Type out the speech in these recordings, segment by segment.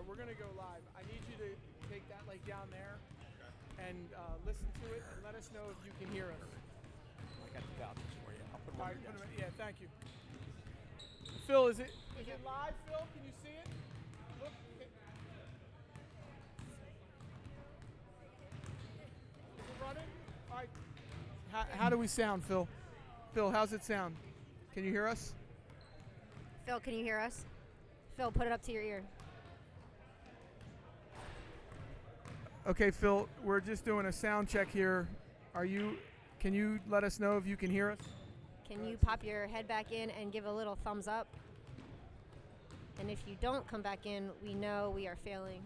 we're going to go live. I need you to take that like down there and listen to it and let us know if you can hear us. I got the vouchers for you. I'll put them All on right, your put desk. them in. Yeah, thank you. Phil, is it live, Phil? Can you see it? Look. Is it running? All right. How do we sound, Phil? Phil, how's it sound? Can you hear us? Phil, can you hear us? Phil, put it up to your ear. Okay, Phil, we're just doing a sound check here. Can you let us know if you can hear us? Can you pop your head back in and give a little thumbs up? And if you don't come back in, we know we are failing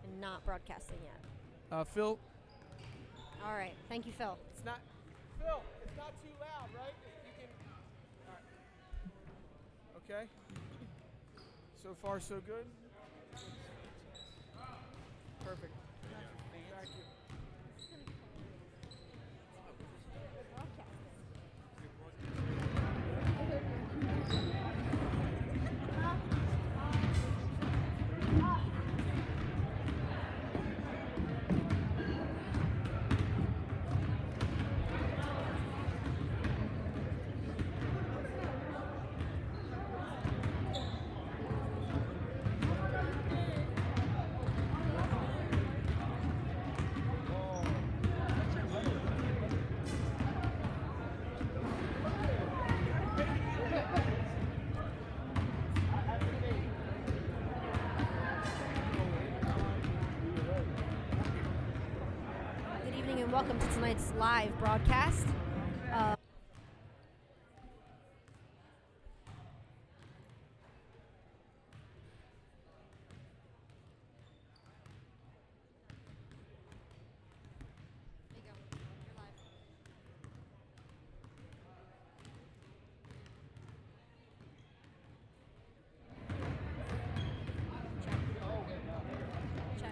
and not broadcasting yet. Phil? All right. Thank you, Phil. Phil, it's not too loud, right? You can. All right. Okay. So far, so good. Perfect. Thank you. Welcome to tonight's live broadcast. There you go. You're live. Check. Check.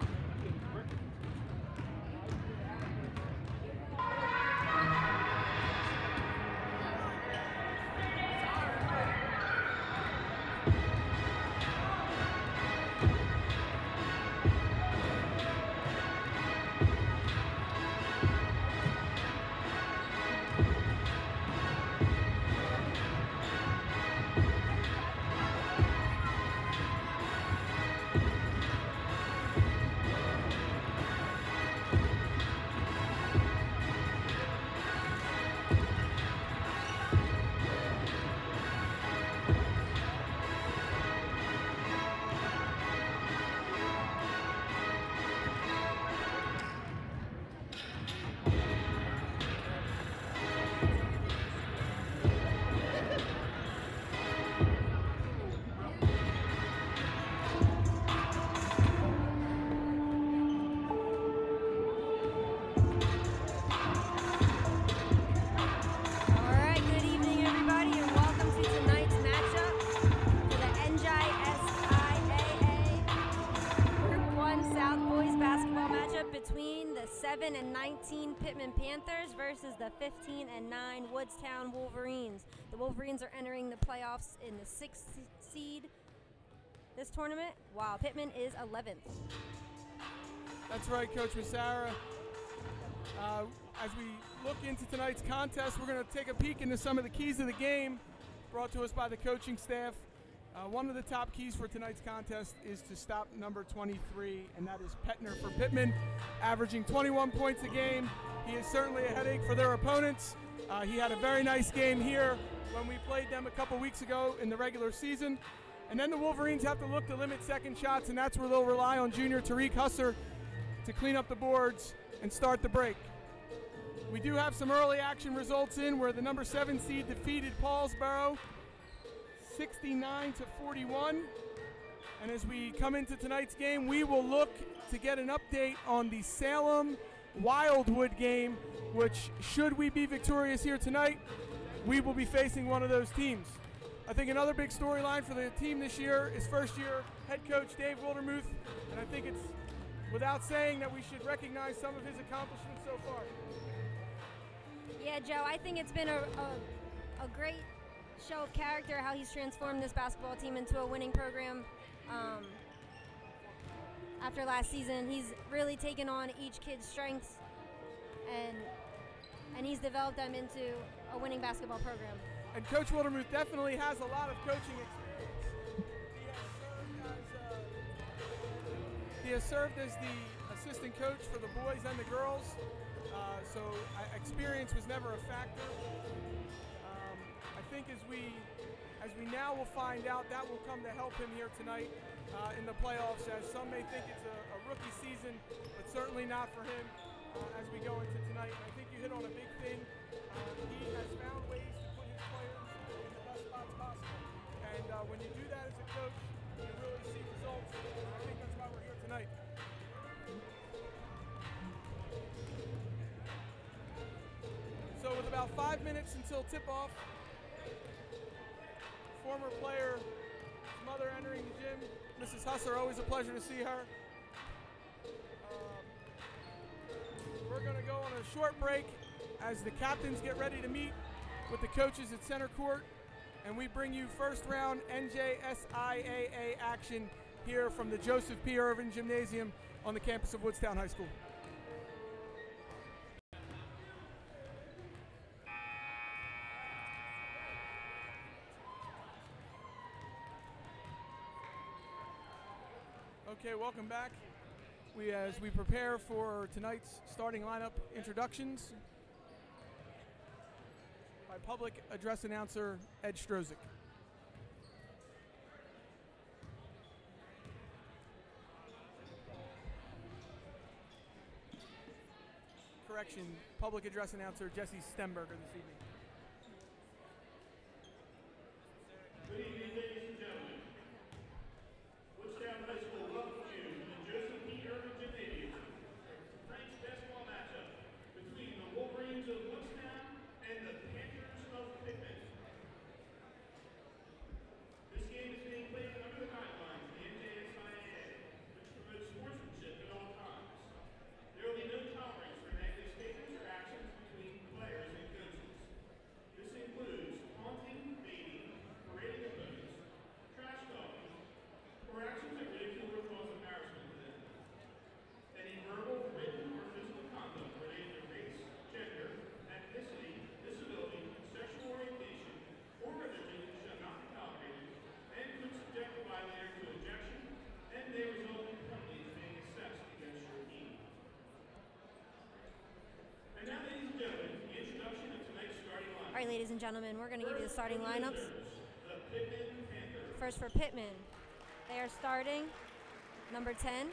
Between the 7 and 19 Pitman Panthers versus the 15 and 9 Woodstown Wolverines. The Wolverines are entering the playoffs in the 6th seed this tournament, while Pitman is 11th. That's right, Coach Massara. As we look into tonight's contest, we're going to take a peek into some of the keys of the game brought to us by the coaching staff. One of the top keys for tonight's contest is to stop number 23, and that is Petner for Pitman, averaging 21 points a game. He is certainly a headache for their opponents. He had a very nice game here when we played them a couple weeks ago in the regular season. And then the Wolverines have to look to limit second shots, and that's where they'll rely on junior Tariq Husser to clean up the boards and start the break. We do have some early action results in where the number 7 seed defeated Paulsboro 69-41. And as we come into tonight's game, we will look to get an update on the Salem Wildwood game, which, should we be victorious here tonight, we will be facing one of those teams. I think another big storyline for the team this year is first-year head coach Dave Wildermuth, and I think it's without saying that we should recognize some of his accomplishments so far. Yeah, Joe, I think it's been a great show of character, how he's transformed this basketball team into a winning program. after last season. He's really taken on each kid's strengths and he's developed them into a winning basketball program. And Coach Wildermuth definitely has a lot of coaching experience. He has served as the assistant coach for the boys and the girls, so experience was never a factor. I think as we now will find out, that will come to help him here tonight in the playoffs, as some may think it's a rookie season, but certainly not for him as we go into tonight. And I think you hit on a big thing. He has found ways to put his players in the best spots possible. And when you do that as a coach, you really see results. And I think that's why we're here tonight. So with about 5 minutes until tip-off, former player, mother entering the gym, Mrs. Husser, always a pleasure to see her. We're going to go on a short break as the captains get ready to meet with the coaches at center court, and we bring you first round NJSIAA action here from the Joseph P. Irvin Gymnasium on the campus of Woodstown High School. Okay, welcome back. As we prepare for tonight's starting lineup introductions by public address announcer Ed Strozik. Correction, public address announcer Jesse Stemberger this evening. Good evening, ladies and gentlemen. Woodstown High School welcomes you to the Joseph P. Irvin Gymnasium. Tonight's basketball matchup between the Wolverines of Woodstown and the Panthers of Pitman. This game is being played under the guidelines of the NJSIAA, which promotes sportsmanship at all times. There will be no tolerance for negative statements or actions between players and coaches. This includes taunting, baiting, parading opponents, trash talking, or actions that ridicule or cause embarrassment to them. Any verbal, written, or physical conduct related to race, gender, ethnicity, disability, sexual orientation, or religion shall not be tolerated and could subject the violator to ejection and may result in penalties being assessed against your team. And now, ladies and gentlemen, the introduction of tonight's starting lineup. All right, ladies and gentlemen, we're going to give you the starting lineups. The Pitman Panthers. First for Pitman, they are starting number 10,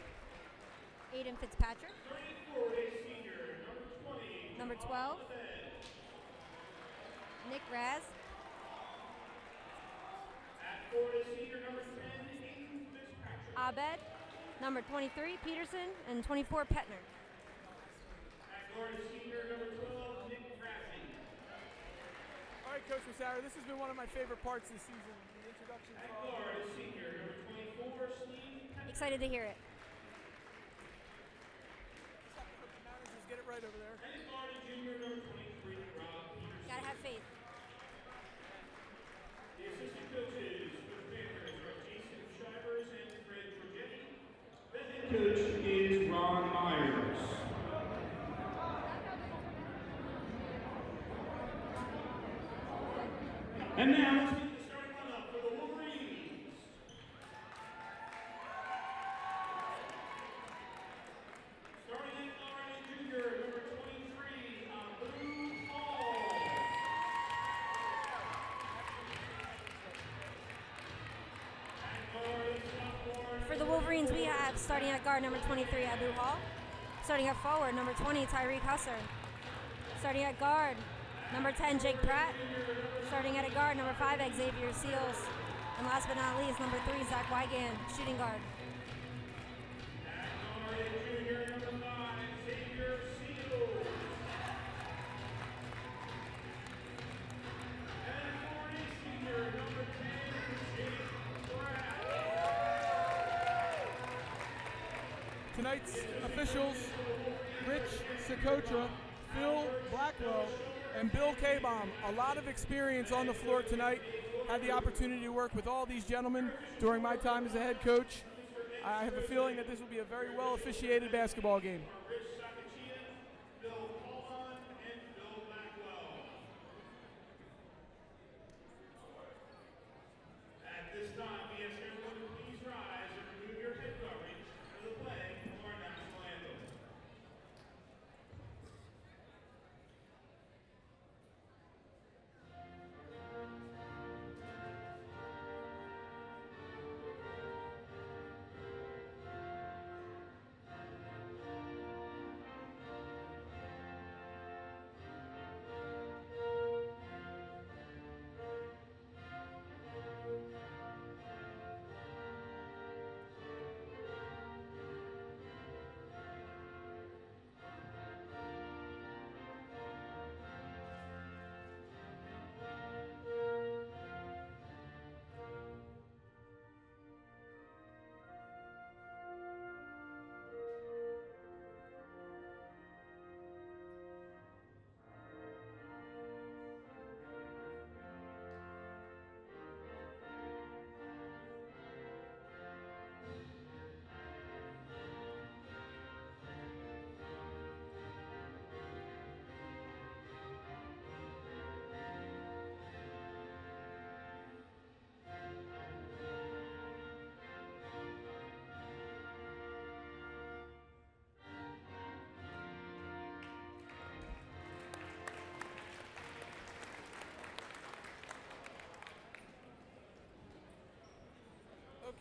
Aiden Fitzpatrick. Starting forward, a senior, number 20. Number 12, Nick Raz. At forward, a senior, number 10, Aiden Fitzpatrick. Abed, number 23, Peterson, and 24, Petner. At guard, a senior, number 12, Nick Razzie. All right, Coach Massara, this has been one of my favorite parts this season, the introduction. At guard, a senior, number 24, Steve Petner. Excited to hear it. The managers get it right over there. And at guard, a junior, number 23, Rob Peterson. Gotta have faith. The assistant coaches for the Panthers are Jason Shivers and Fred Giorgetti. The head coach is Ron Myers. And now, let's get the starting lineup for the Wolverines. Starting at guard, a junior, number 23, Abu Hall. At guard, a sophomore. For the Wolverines, we have starting at guard number 23, Abu Hall. Starting at forward, number 20, Tyreek Husser. Starting at guard, number 10, Jake Pratt. Starting at a guard, number 5, Xavier Seals. And last but not least, number 3, Zach Wygan, shooting guard. At guard, a junior, number 5, Xavier Seals. And at forward, a senior, number 10, Jake Pratt. Tonight's officials, Rich Socotra, Phil Blackwell, and Bill K-Baum. A lot of experience on the floor tonight. Had the opportunity to work with all these gentlemen during my time as a head coach. I have a feeling that this will be a very well officiated basketball game. At this time, we ask everyone to please rise and remove your head coverings for the playing of our national anthem.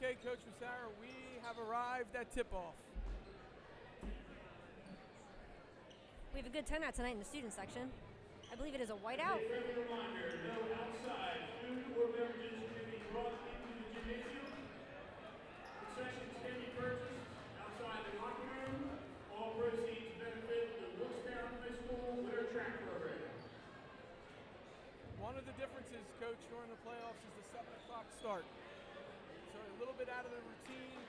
Okay, Coach Massara, we have arrived at tip-off. We have a good turnout tonight in the student section. I believe it is a whiteout. A friendly reminder, no outside food or beverages can be brought into the gymnasium. Concessions can be purchased outside the locker room. All proceeds benefit the Woodstown High School winter track program. One of the differences, Coach, during the playoffs is the 7 o'clock start. So a little bit out of the routine.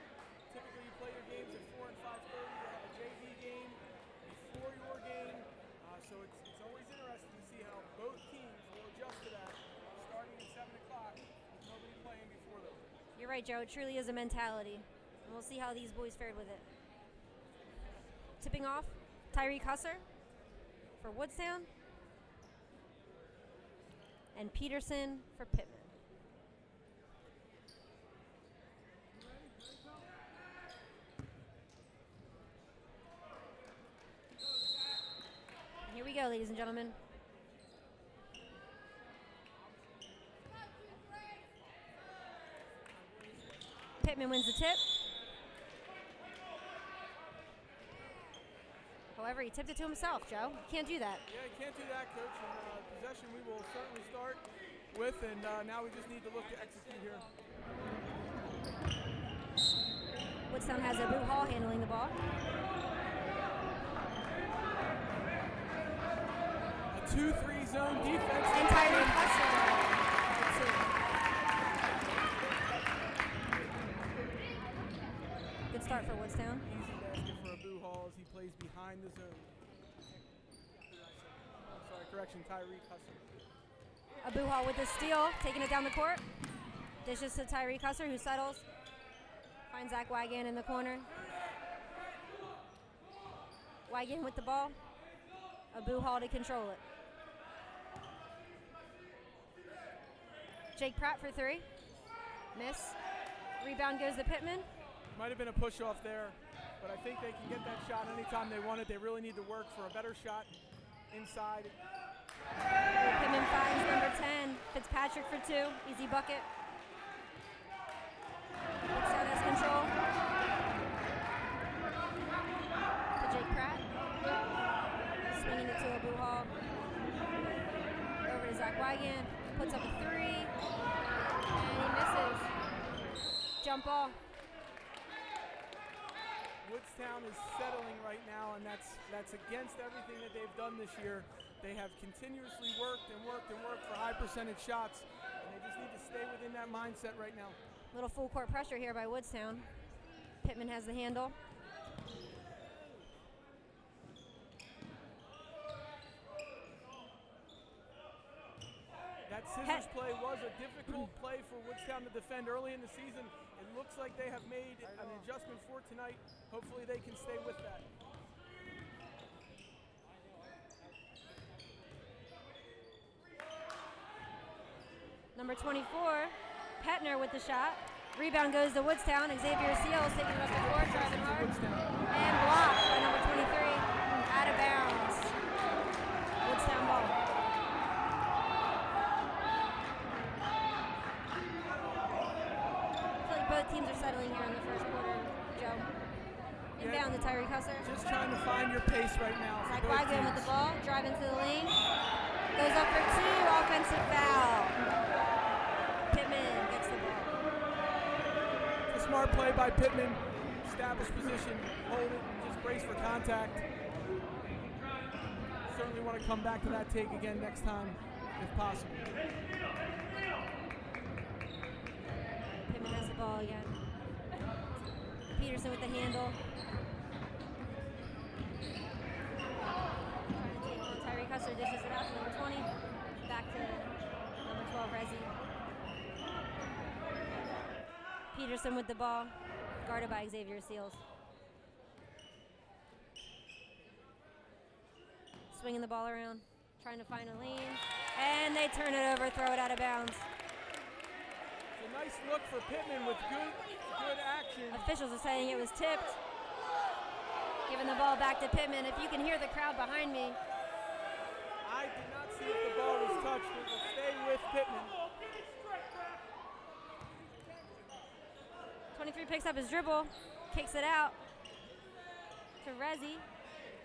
Typically you play your games at 4 and 5:30. You have a JV game before your game. So it's always interesting to see how both teams will adjust to that, starting at 7 o'clock with nobody playing before them. You're right, Joe. It truly is a mentality. And we'll see how these boys fared with it. Tipping off, Tyreek Husser for Woodstown. And Peterson for Pitman. And here we go, ladies and gentlemen. Pitman wins the tip. However, he tipped it to himself, Joe. You can't do that. Yeah, you can't do that, Coach. And possession we will certainly start with, and now we just need to look to execute here. Woodstown has Abu Hall handling the ball. A 2-3 zone defense. And Tyreek Husser. Good start for Woodstown. Easy basket for Abu Hall as he plays behind the zone. Sorry, correction, Tyreek Husser. Abu Hall with the steal, taking it down the court. Dishes to Tyreek Husser, who settles. Finds Zach Wagan in the corner. Wagan with the ball. Abu Hall to control it. Jake Pratt for three. Miss. Rebound goes to Pitman. Might have been a push off there, but I think they can get that shot anytime they want it. They really need to work for a better shot inside. Pitman finds number 10. Fitzpatrick for two. Easy bucket. Woodstown has control. To Jake Pratt. Swinging it to Abu Hall. Over to Zach Wagan. Puts up a three. And he misses. Jump ball. Woodstown is settling right now, and that's against everything that they've done this year. They have continuously worked and worked and worked for high percentage shots, and they just need to stay within that mindset right now. Little full court pressure here by Woodstown. Pitman has the handle. That scissors play was a difficult play for Woodstown to defend early in the season. It looks like they have made an adjustment for tonight. Hopefully they can stay with that. Number 24, Petner with the shot. Rebound goes to Woodstown. Xavier Seals taking it up the court, driving hard. And blocked by number 23. Out of bounds. Woodstown ball. I feel like both teams are settling here in the first quarter, Joe. Inbound to Tyree Husser. Just trying to find your pace right now. Zach Wagner with the ball, driving to the lane. Goes up for two, offensive foul. Pittman gets the ball. It's a smart play by Pittman. Establish position, hold it, and just brace for contact. Certainly want to come back to that take again next time, if possible. Pittman has the ball again. Peterson with the handle. Tyree Husser dishes it out to number 20. Back to number 12, Resi. Peterson with the ball, guarded by Xavier Seals. Swinging the ball around, trying to find a lane. And they turn it over, throw it out of bounds. It's a nice look for Pittman with good action. Officials are saying it was tipped. Giving the ball back to Pittman. If you can hear the crowd behind me. I did not see if the ball was touched. It will stay with Pittman. 23 picks up his dribble, kicks it out to Resi,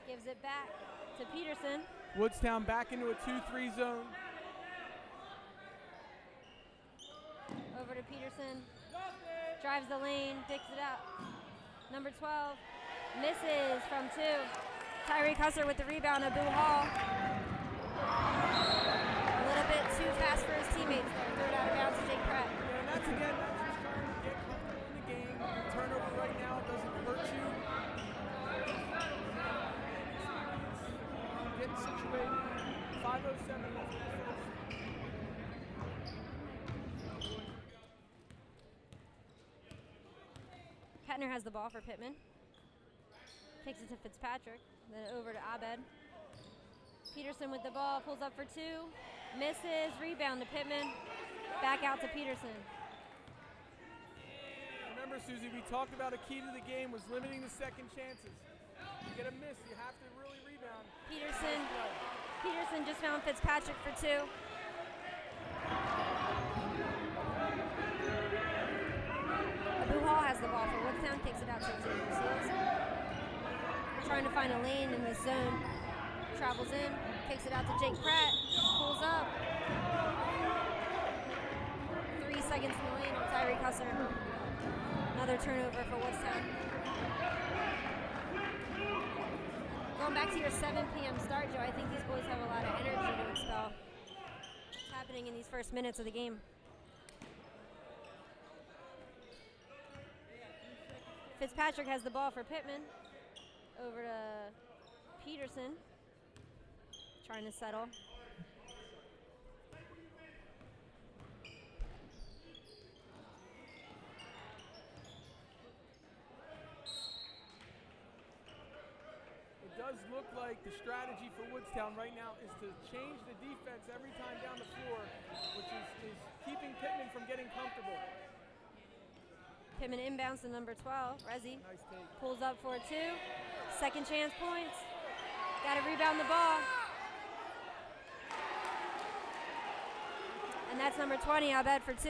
gives it back to Peterson. Woodstown back into a 2-3 zone. Over to Peterson, drives the lane, dicks it out. Number 12 misses from 2. Tyreek Husser with the rebound, Abu Hall. A little bit too fast for his teammates there. Threw it out of bounds to Jake Pratt. Yeah, and that's again, that's just trying to get comfortable in the game. The turnover right now doesn't hurt you. Getting situated. 5:07 left in the first. Kettner has the ball for Pittman. Kicks it to Fitzpatrick, then over to Abed. Peterson with the ball, pulls up for 2, misses, rebound to Pittman, back out to Peterson. Remember, Susie, we talked about a key to the game was limiting the second chances. You get a miss, you have to really rebound. Peterson just found Fitzpatrick for 2. Abu Hall has the ball for Woodstown, kicks it out to Xavier Seals. Trying to find a lane in this zone. Travels in, kicks it out to Jake Pratt, pulls up. 3 seconds in the lane on Tyreek Husser. Another turnover for Woodstown. Going back to your 7 p.m. start, Joe, I think these boys have a lot of energy to expel. What's happening in these first minutes of the game? Fitzpatrick has the ball for Pittman. Over to Peterson. Trying to settle. It does look like the strategy for Woodstown right now is to change the defense every time down the floor, which is keeping Pittman from getting comfortable. Pittman inbounds to number 12, Resi. Nice take. Pulls up for 2. Second chance points. Got to rebound the ball. And that's number 20, Abed for 2.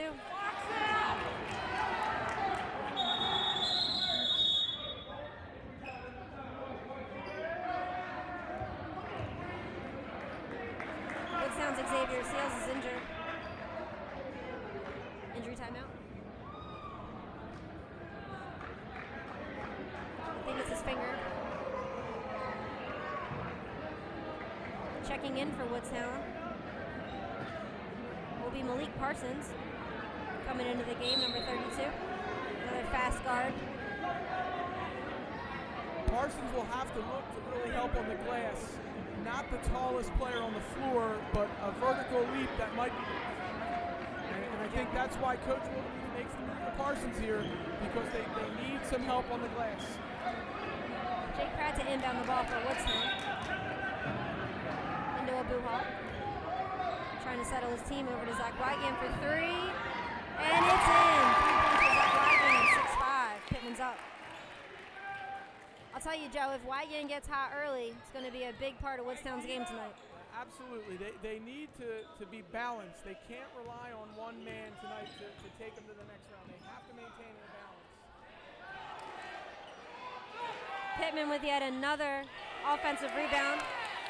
Woodstown's Xavier Seals is injured. Injury timeout. I think it's his finger. Checking in for Woodstown will be Malik Parsons, coming into the game, number 32. Another fast guard. Parsons will have to look to really help on the glass. Not the tallest player on the floor, but a vertical leap that might be. And I think that's why Coach Wolverine makes the move to Parsons here, because they need some help on the glass. Jake Pratt to inbound the ball for Woodstown. Into Abuha. Trying to settle his team over to Zach Wygan for three. And it's in. 3 points for Zach Wygan, 6-5. Pittman's up. I'll tell you, Joe, if Wygan gets hot early, it's going to be a big part of Woodstown's game tonight. Absolutely. They need to be balanced. They can't rely on one man tonight to take them to the next round. They have to maintain their balance. Pittman with yet another offensive rebound.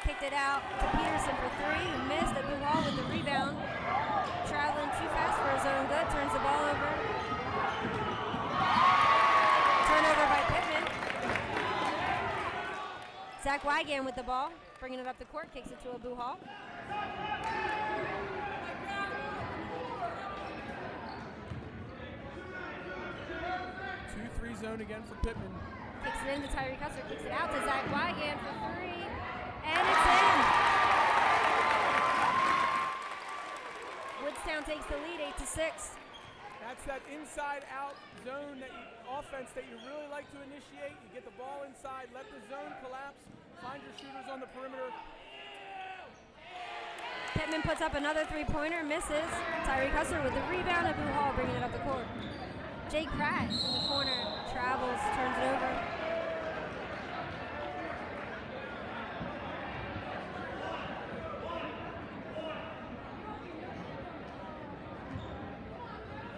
Kicked it out to Peterson for three, who missed. Abu Hall with the rebound. Traveling too fast for his own good. Turns the ball over. Turnover by Pittman. Zach Wygan with the ball. Bringing it up the court. Kicks it to Abu Hall. 2-3 zone again for Pitman. Kicks it into Tyree Custer. Kicks it out to Zach Wygan for three. And it's in. Woodstown takes the lead 8-6. That's that inside-out zone offense that you really like to initiate. You get the ball inside, let the zone collapse, find your shooters on the perimeter. Pittman puts up another three-pointer, misses. Tyree Custer with the rebound. Abu Hall bringing it up the court. Jake Pratt in the corner, travels, turns it over.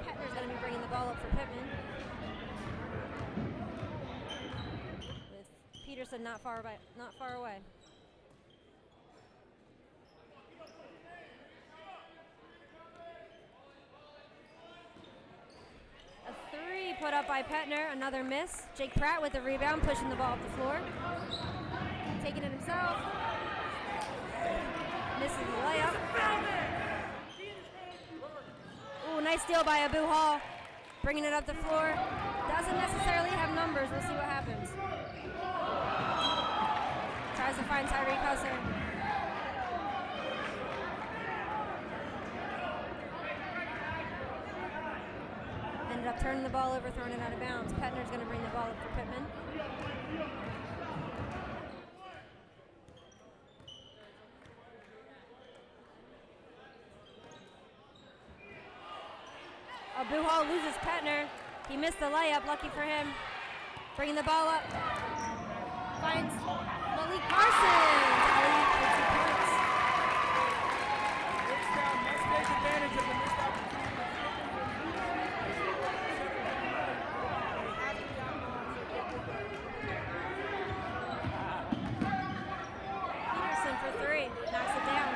Petner's going to be bringing the ball up for Pittman. With Peterson not far away. Put up by Petner, another miss. Jake Pratt with the rebound, pushing the ball up the floor. Taking it himself. Misses the layup. Ooh, nice steal by Abu Hall. Bringing it up the floor. Doesn't necessarily have numbers. We'll see what happens. Tries to find Tyree Custer. Ended up turning the ball over, throwing it out of bounds. Petner's going to bring the ball up for Pittman. Abu Hall loses Petner. He missed the layup, lucky for him. Bringing the ball up. Finds Malik Carson. Tally for 2 points. Woodstown must take advantage of the missed opportunity. Peterson for three, knocks it down.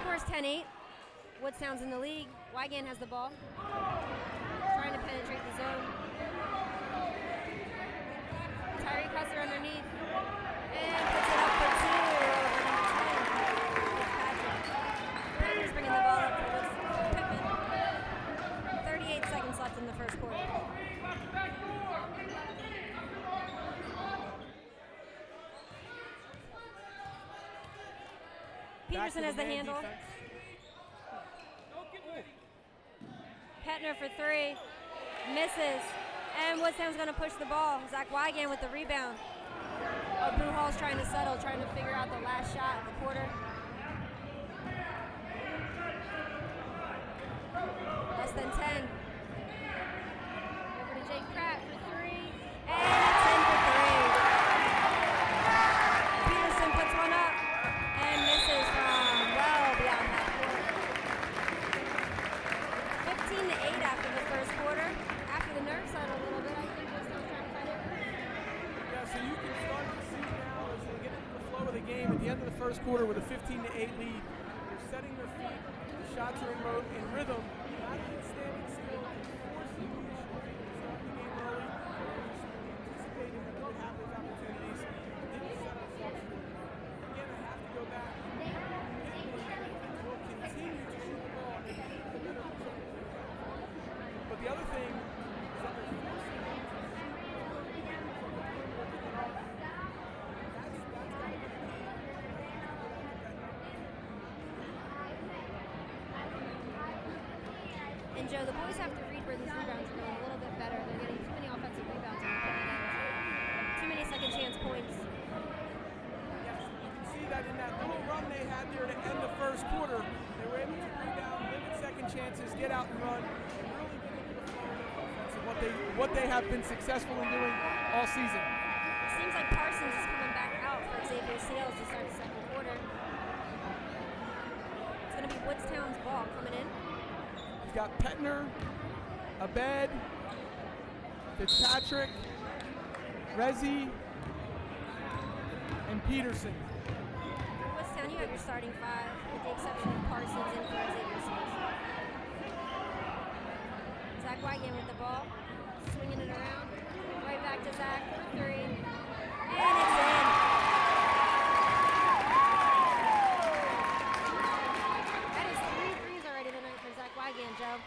Scores 10-8. Woodstown's in the league. Wygan has the ball. Trying to penetrate the zone. Tyree Custer underneath. And puts it up for two. Petner's bringing the ball up for Pittman. 38 seconds left in the first quarter. Peterson has the handle. Defense. Petner for three, misses, and Woodstown's going to push the ball. Zach Wygan with the rebound. Abu Hall's trying to settle, trying to figure out the last shot of the quarter. Less than 10. Over to Jake Pratt for three, and it's in for three. Peterson puts one up and misses from well beyond half court. 15-8 after the first quarter. After the nerves settle a little bit, I think we're still trying to find it. Yeah, so you can start to see now as they get into the flow of the game at the end of the first quarter with a 15-8 lead. They're setting their feet. The shots are in rhythm. Not even standing still and forcing the issue. Starting the game early. Anticipating that we would have those opportunities. Didn't set ourselves for it. Again, I have to go back. Pittman will continue to shoot the ball and keep the better percentage. But the other thing is that they're forcing Again, Joe, the boys have to read where these rebounds are going a little bit better. They're getting too many offensive rebounds on the Pitman end. Too many second chance points. Yes, you can see that in that little run they had there to end the first quarter. They were able to rebound, limit second chances, get out and run, and really get into the flow of offense and what they have been successful in doing all season. It seems like Parsons is coming back out for Xavier Sales to start the second quarter. It's going to be Woodstown's ball coming in. He's got Petner, Abed, Fitzpatrick, Rezi, and Peterson. For Woodstown, you have your starting five, with the exception of Parsons and for Xavier Sales. Zach Wygan with the ball, swinging it around. Right back to Zach for three. And it's in. That is 3 threes already tonight for Zach Wygan, Joe.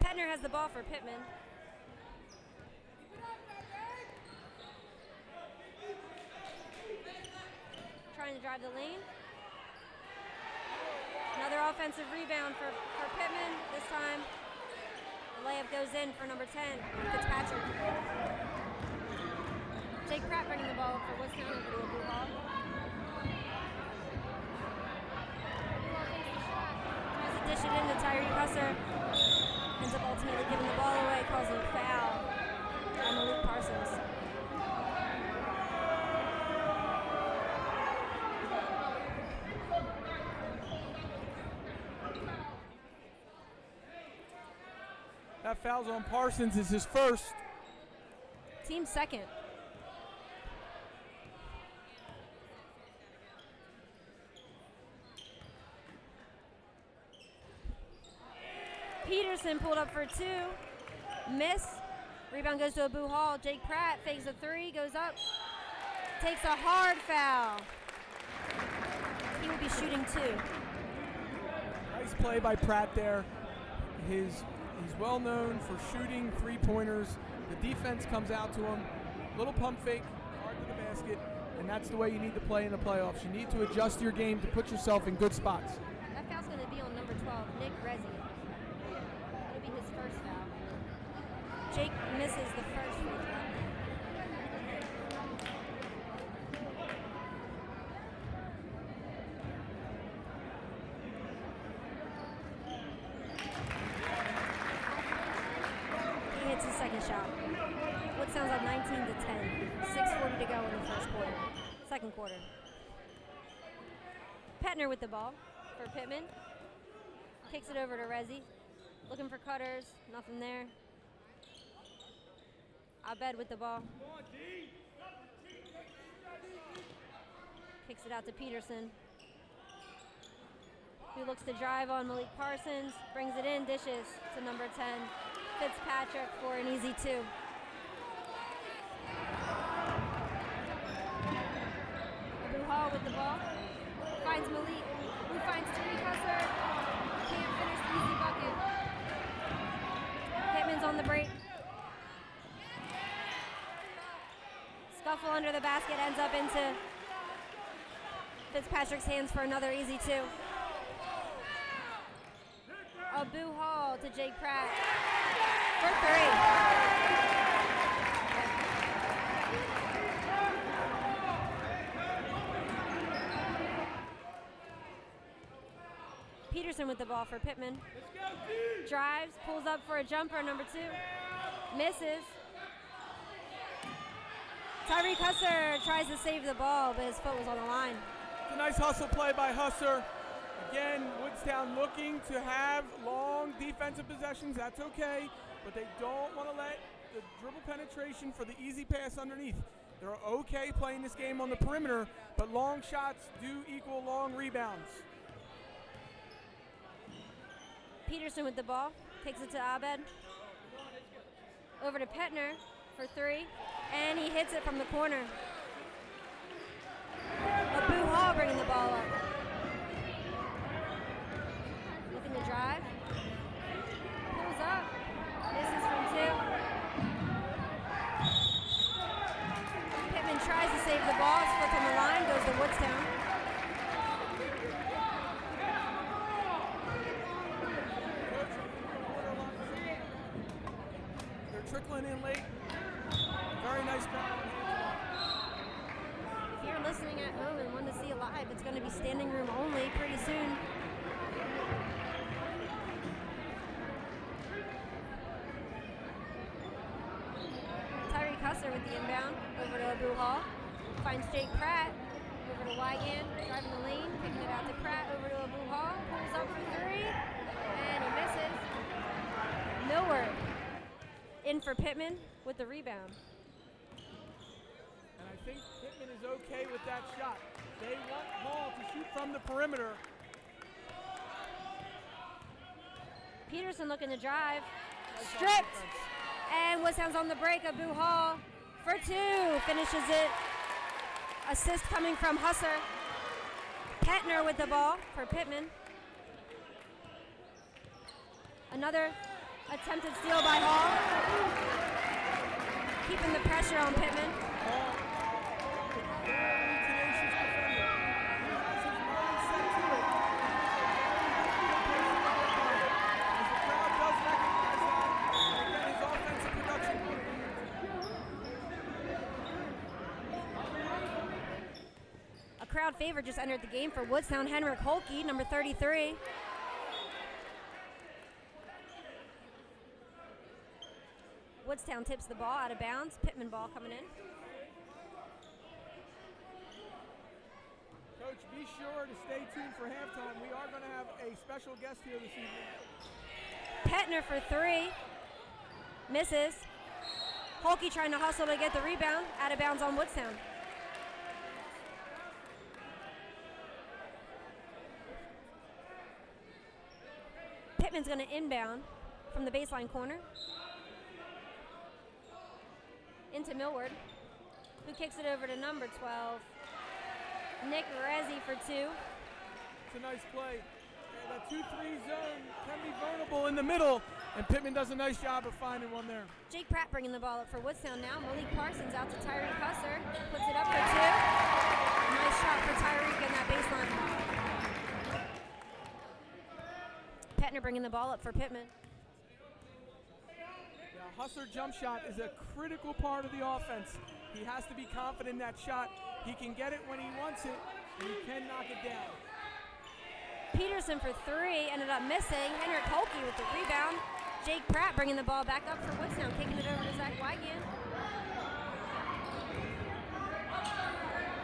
Petner has the ball for Pitman. Trying to drive the lane. Another offensive rebound for Pitman. This time, the layup goes in for number 10, Fitzpatrick. Jake Pratt bringing the ball up for Woodstown over to a blue ball. Tries to dish it in to Tyree Husser. Ends up ultimately giving the ball away, causing a foul on Malik Parsons. That foul's on Parsons is his first. Team second. Peterson pulled up for 2. Miss. Rebound goes to Abu Hall. Jake Pratt fakes a 3, goes up. Takes a hard foul. He will be shooting 2. Nice play by Pratt there. He's well known for shooting three-pointers. The defense comes out to him. Little pump fake, hard to the basket, and that's the way you need to play in the playoffs. You need to adjust your game to put yourself in good spots. That foul's going to be on number 12, Nick Rezi. That'll be his first foul. Jake misses the first free throw. He hits his second shot. What sounds like 19 to 10. 6:40 to go in the first quarter. Second quarter. Petner with the ball for Pitman. Kicks it over to Rezi. Looking for cutters. Nothing there. Abed with the ball. Kicks it out to Peterson, who looks to drive on Malik Parsons. Brings it in, dishes to number 10, Fitzpatrick, for an easy 2. Abu Hall with the ball. Finds Malik, who finds Tariq Husser. Can't finish the easy bucket. Pitman's on the break. Scuffle under the basket, ends up into Fitzpatrick's hands for another easy 2. Abu Hall to Jake Pratt for 3. Peterson with the ball for Pitman. Drives, pulls up for a jumper, number 2. Misses. Tyreek Husser tries to save the ball, but his foot was on the line. It's a nice hustle play by Husser. Again, Woodstown looking to have long defensive possessions. That's okay, but they don't want to let the dribble penetration for the easy pass underneath. They're okay playing this game on the perimeter, but long shots do equal long rebounds. Peterson with the ball, takes it to Abed. Over to Petner for 3, and he hits it from the corner. Abu Hall bringing the ball up. Looking to drive. Pulls up. Misses from 2. Pitman tries to save the ball. His foot on the line, goes to Woodstown. trickling in late. Very nice crowd. If you're listening at home and want to see it live, it's going to be standing room only pretty soon. Tyreek Husser with the inbound over to Abu Hall. Finds Jake Pratt over to Wigan, driving the lane, kicking it out to Pratt over to Abu Hall. Pulls up for three, and he misses. Millward in for Pitman with the rebound. And I think Pitman is okay with that shot. They want Hall to shoot from the perimeter. Peterson looking to drive. Nice Stripped. offense. And Woodstown's on the break. Abu Hall for two. Finishes it. Assist coming from Husser. Petner with the ball for Pitman. Another attempted steal by Hall. Keeping the pressure on Pitman. Hall, very tenacious defender. He has his mind set to it. As the crowd does recognize that, and again, his offensive production. A crowd favorite just entered the game for Woodstown, Henrik Holke, number 33. Woodstown tips the ball out of bounds. Pitman ball coming in. Coach, be sure to stay tuned for halftime. We are going to have a special guest here this evening. Petner for three. Misses. Holke trying to hustle to get the rebound. Out of bounds on Woodstown. Pittman's going to inbound from the baseline corner. Into Millward, who kicks it over to number 12. Nick Rezzi for two. It's a nice play. And that 2-3 zone can be vulnerable in the middle, and Pitman does a nice job of finding one there. Jake Pratt bringing the ball up for Woodstown now. Malik Parsons out to Tyreek Husser. Puts it up for two. Nice shot for Tyreek in that baseline. Petner bringing the ball up for Pitman. Husser jump shot is a critical part of the offense. He has to be confident in that shot. He can get it when he wants it, and he can knock it down. Peterson for three, ended up missing. Henrik Holke with the rebound. Jake Pratt bringing the ball back up for Woodstown, kicking it over to Zach Wigan.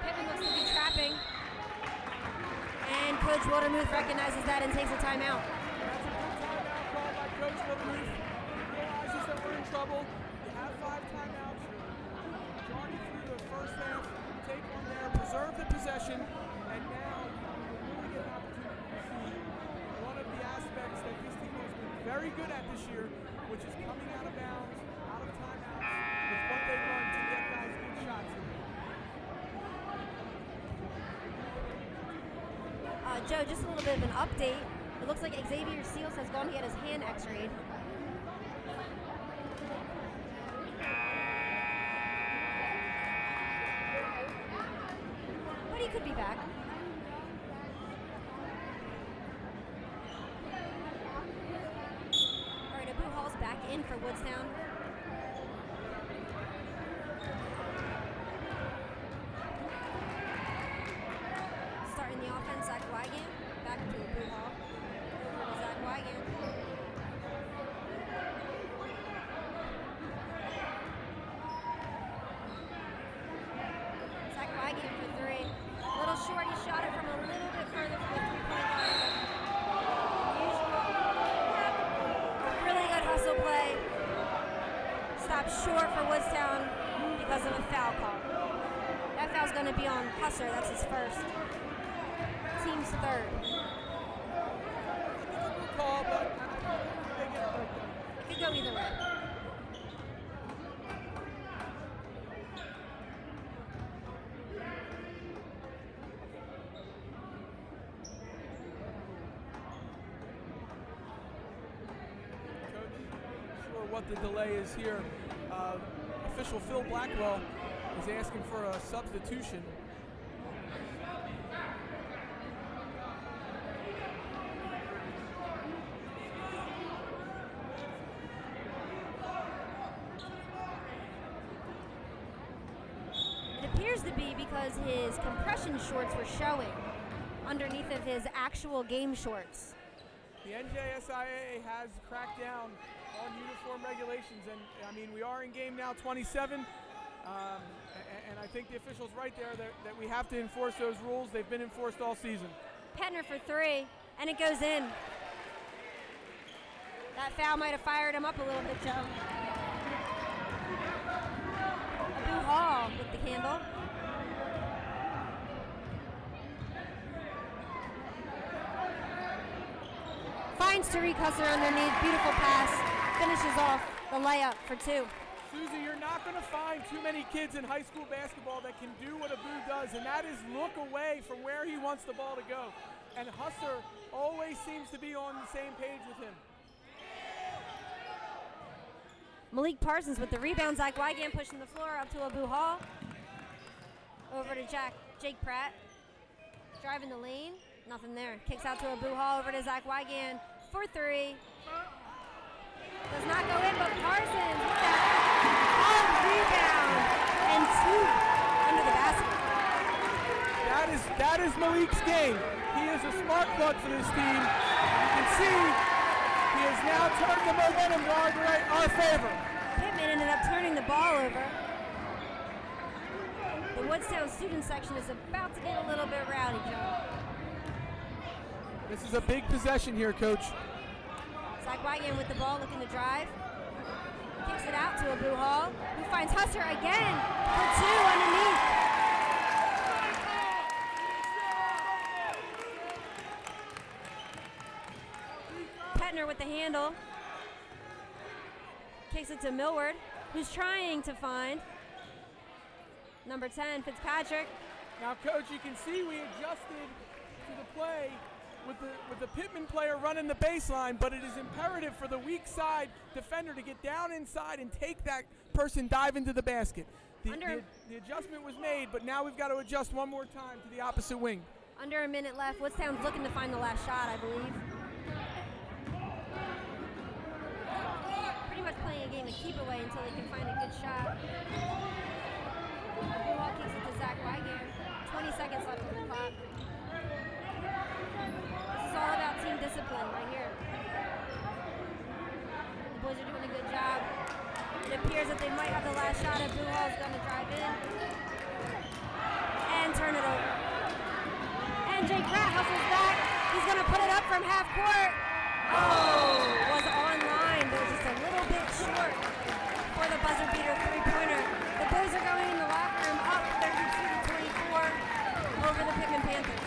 Pittman looks to be trapping. And Coach Wildermuth recognizes that and takes a timeout. That's a good timeout called by Coach Wildermuth. We're in trouble. You have 5 timeouts. Majority through the first half. Take one there, preserve the possession, and now you really get an opportunity to see one of the aspects that this team has been very good at this year, which is coming out of bounds, out of timeouts, with what they run to get guys good shots in. Joe, just a little bit of an update. It looks like Xavier Seals has gone to get his hand x-rayed. He could be back. All right, Abu Hall's back in for Woodstown. Starting the offense, Zach Wigan. Back to Abu Hall. Over to Zach Wigan. Zach Wigan for three. Little short, he shot it from a little bit further from the three-point line. Usual. A really good hustle play. Stopped short for Woodstown because of a foul call. That foul's going to be on Husser. That's his first. Team's third. Good call, but they get it right there. It could go either way. What the delay is here. Official Phil Blackwell is asking for a substitution. appears to be because his compression shorts were showing underneath of his actual game shorts. The NJSIAA has cracked down on uniform regulations, and I mean, we are in game now 27, and I think the official's right there that we have to enforce those rules. They've been enforced all season. Petner for three, and it goes in. That foul might have fired him up a little bit, Joe. Abu Hall with the handle. Finds Tariq Husser underneath, beautiful pass, finishes off the layup for two. Susie, you're not going to find too many kids in high school basketball that can do what Abu does, and that is look away from where he wants the ball to go. And Husser always seems to be on the same page with him. Malik Parsons with the rebound. Zach Wygand pushing the floor up to Abu Hall. Over to Jake Pratt. Driving the lane. Nothing there. Kicks out to Abu Hall. Over to Zach Wygand for three. Does not go in, but Parsons with that hard rebound. And two under the basket. That is Malik's game. He is a spark plug for this team. You can see he has now turned the momentum to our favor. Pittman ended up turning the ball over. The Woodstown student section is about to get a little bit rowdy, Joe. This is a big possession here, Coach. Zach Wygand with the ball, looking to drive. Kicks it out to Abu Hall, who finds Husser again for two underneath. Petner with the handle. Kicks it to Millward, who's trying to find number 10, Fitzpatrick. Now, Coach, you can see we adjusted to the play with the Pitman player running the baseline, but it is imperative for the weak side defender to get down inside and take that person dive into the basket. The adjustment was made, but now we've got to adjust one more time to the opposite wing. Under a minute left. Woodstown's looking to find the last shot, I believe. Pretty much playing a game of keep away until they can find a good shot. Abu Hall kicks it to Zach Wygand. 20 seconds left on the clock. This is all about team discipline right here. The boys are doing a good job. It appears that they might have the last shot. Abu Hall's going to drive in and turn it over. And Jake Pratt hustles back. He's going to put it up from half court. Oh, was online, but just a little bit short for the buzzer beater three-pointer. The boys are going in the locker room up 32-24 over the Pitman Panthers.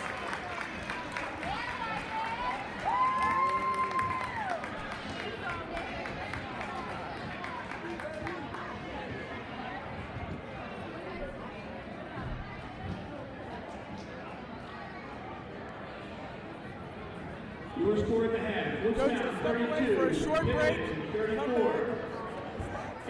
Your score at the half. Woodstown 32, for a short break. 34.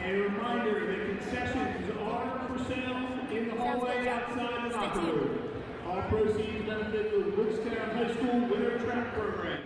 A reminder that concessions are for sale in the hallway outside the locker room. All proceeds benefit the Woodstown High School Winter Track Program.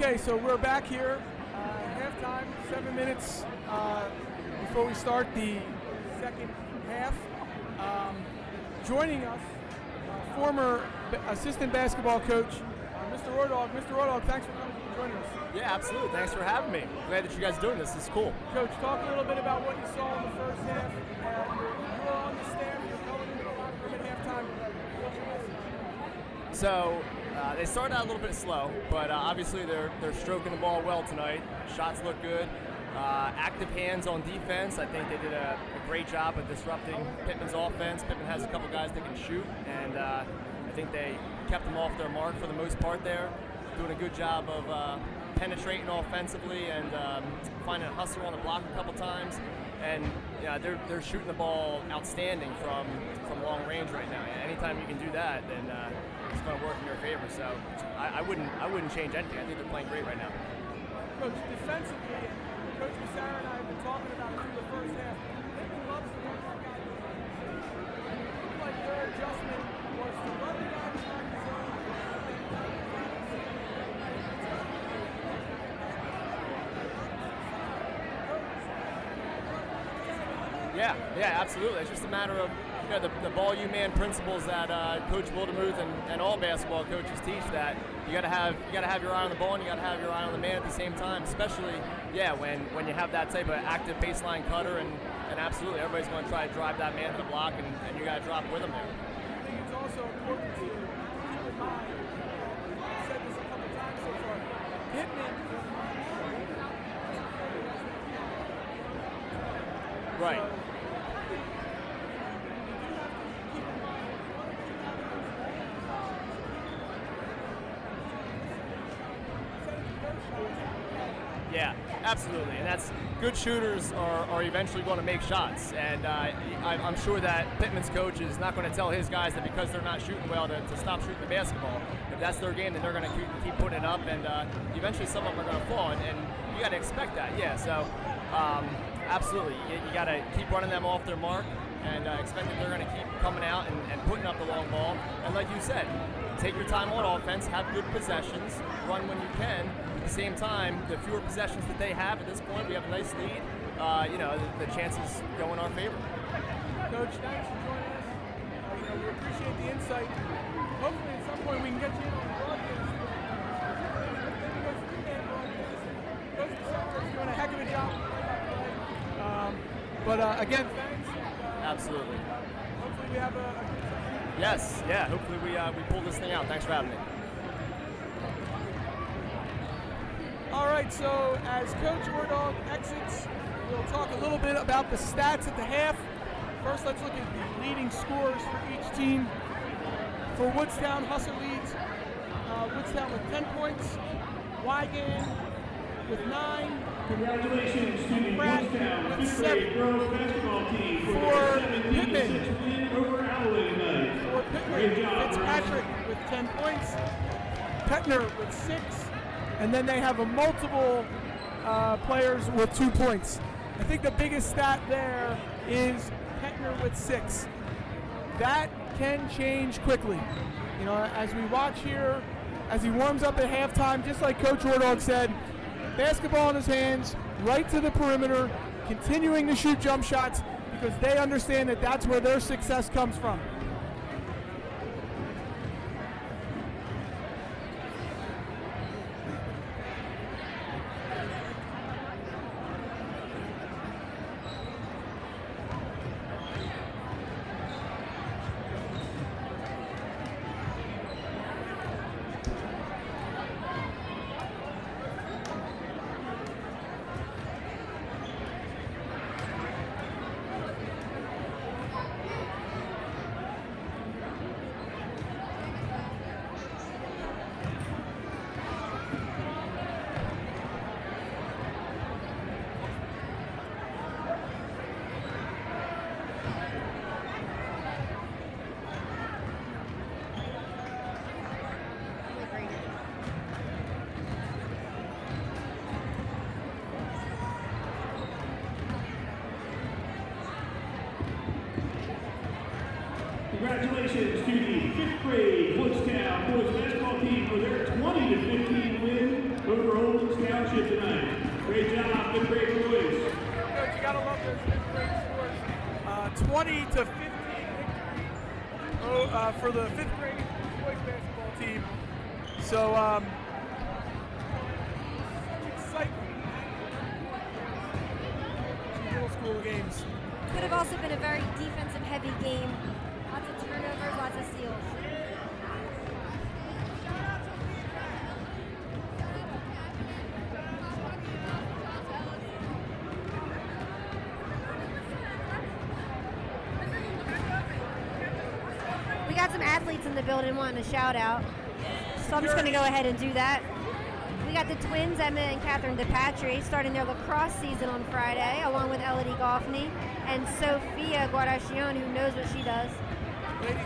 Okay, so we're back here. Halftime, 7 minutes before we start the second half. Joining us, former assistant basketball coach, Mr. Ordog. Mr. Ordog, thanks for coming and joining us. Yeah, absolutely. Thanks for having me. Glad that you guys are doing this. This is cool. Coach, talk a little bit about what you saw in the first half. You were on the staff. You're going into the locker room at halftime. So they started out a little bit slow, but obviously they're stroking the ball well tonight. Shots look good. Active hands on defense. I think they did a great job of disrupting Pitman's offense. Pitman has a couple guys that can shoot, and I think they kept them off their mark for the most part there. Doing a good job of penetrating offensively and finding a hustle on the block a couple times. And yeah, they're shooting the ball outstanding from long range right now. Anytime you can do that, then it's going to work in your favor. So I wouldn't change anything. I think they're playing great right now. Coach, defensively, Coach Sarah and I have been talking about it through the first half. Pitman loves to run that guy. It looked like their adjustment was to run the guy behind the zone. Yeah, absolutely. It's just a matter of the ball you man principles that Coach Wildemuth and all basketball coaches teach, that you got to have your eye on the ball and you got to have your eye on the man at the same time. Especially when you have that type of active baseline cutter and absolutely everybody's going to try to drive that man to the block and you got to drop with them there. I think it's also important to keep in mind. I've said this a couple times so far. Pitman. Right. Yeah, absolutely, and that's good shooters are eventually going to make shots, and I'm sure that Pitman's coach is not going to tell his guys that because they're not shooting well to stop shooting the basketball. If that's their game, then they're going to keep putting it up, and eventually some of them are going to fall, and you got to expect that. Yeah, so absolutely, you got to keep running them off their mark and expect that they're going to keep coming out and putting up the long ball. And like you said, take your time on offense, have good possessions, run when you can. At the same time, the fewer possessions that they have at this point, we have a nice lead. The chances go in our favor. Coach, thanks for joining us. We appreciate the insight. Hopefully, at some point, we can get you in on the broadcast. Coach Sarah's doing a heck of a job. But again, thanks. Absolutely. Hopefully, we have a good time. Yes, yeah. Hopefully, we pull this thing out. Thanks for having me. All right, so as Coach Ordog exits, we'll talk a little bit about the stats at the half. First, let's look at the leading scores for each team. For Woodstown, Husser leads Woodstown with 10 points, Wygan with 9, Congratulations to the Pratt Woodstown with 5th grade 7. girls basketball team For their 17-6 Pitman. win over Alley tonight. For Great Pitman, job, Fitzpatrick with 10 points, Petner with 6, and then they have a multiple players with 2 points. I think the biggest stat there is Petner with 6. That can change quickly. As we watch here, as he warms up at halftime, just like Coach Ordog said, basketball in his hands, right to the perimeter, continuing to shoot jump shots because they understand that that's where their success comes from. Congratulations to the 5th grade Woodstown Boys Basketball team for their 20-15 win over sportsmanship tonight. Great job, fifth grade boys. Coach, you gotta love those fifth grade scores. 20 to 15 for the fifth grade boys basketball team. So, excitement. Middle school games. Could have also been a very defensive-heavy game. Lots of turnovers, lots of steals. We got some athletes in the building wanting a shout out, so I'm just going to go ahead and do that. We got the twins, Emma and Catherine DePatri, starting their lacrosse season on Friday, along with Elodie Goffney and Sophia Guardacion, who knows what she does. Ladies,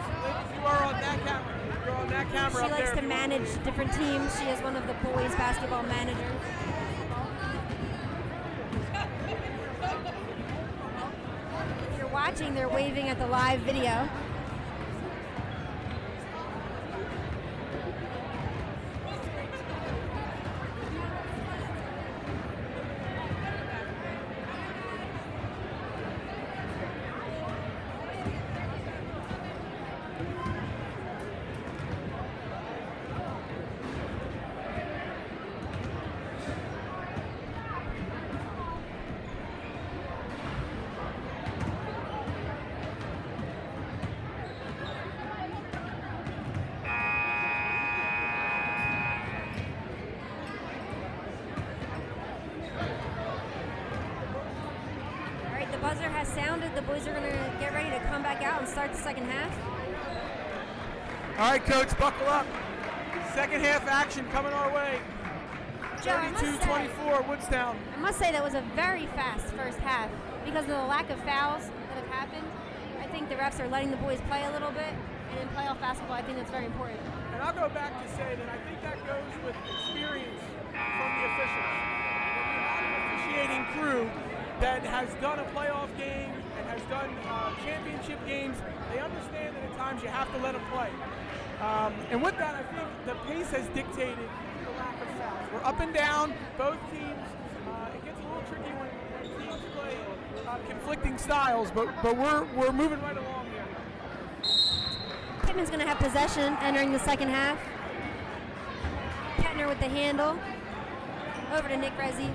you are on that camera. You're on that camera She up likes there. to manage different teams. She is one of the boys basketball managers. If you're watching, they're waving at the live video. Buzzer has sounded. The boys are going to get ready to come back out and start the second half. All right, Coach, buckle up. Second half action coming our way. Joe, 32-24, Woodstown. I must say that was a very fast first half because of the lack of fouls that have happened. I think the refs are letting the boys play a little bit, and in playoff basketball, I think that's very important. And I'll go back to say that I think that goes with experience from the officials. When you have an officiating crew that has done a playoff game and has done championship games, they understand that at times you have to let them play. And with that, I think the pace has dictated the lack of fouls. We're up and down, both teams. It gets a little tricky when teams play conflicting styles, but we're moving right along here. Pitman's going to have possession entering the second half. Kettner with the handle. Over to Nick Resi.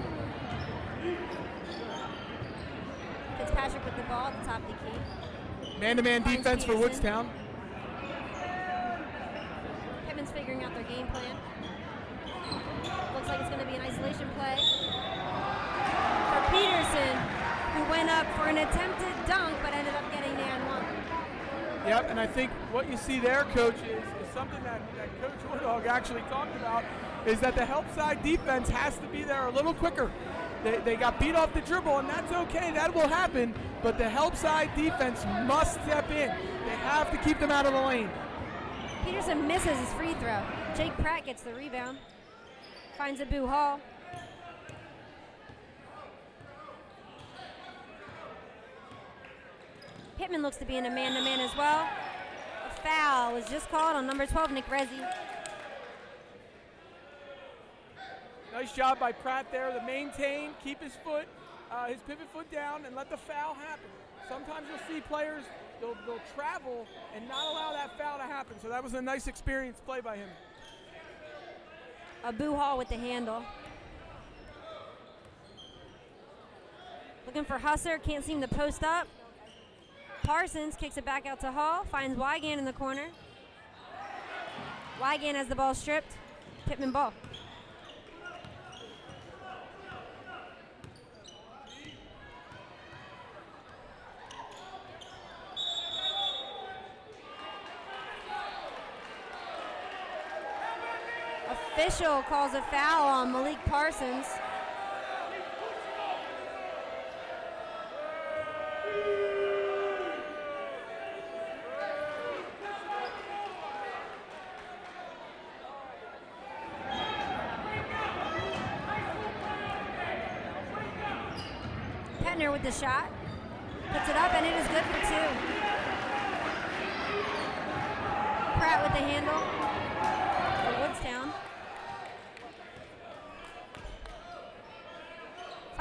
Fitzpatrick with the ball at the top of the key. Man-to-man defense for Woodstown. Pitman's figuring out their game plan. Looks like it's going to be an isolation play for Peterson, who went up for an attempted dunk but ended up getting the and one. Yep, and I think what you see there, Coach, is something that Coach Woodhog actually talked about, is that the help side defense has to be there a little quicker. They got beat off the dribble, and that's okay. That will happen, but the help side defense must step in. They have to keep them out of the lane. Peterson misses his free throw. Jake Pratt gets the rebound. Finds Abu Hall. Pitman looks to be in a man-to-man as well. A foul was just called on number 12, Nick Resi. Nice job by Pratt there to maintain, keep his foot, his pivot foot down, and let the foul happen. Sometimes you'll see players, they'll travel and not allow that foul to happen. So that was a nice experience play by him. Abu Hall with the handle. Looking for Husser, can't seem to post up. Parsons kicks it back out to Hall, finds Wygant in the corner. Wygant has the ball stripped. Pitman ball. Official calls a foul on Malik Parsons. Kettner with the shot. Puts it up and it is good for two. Pratt with the handle for Woodstown.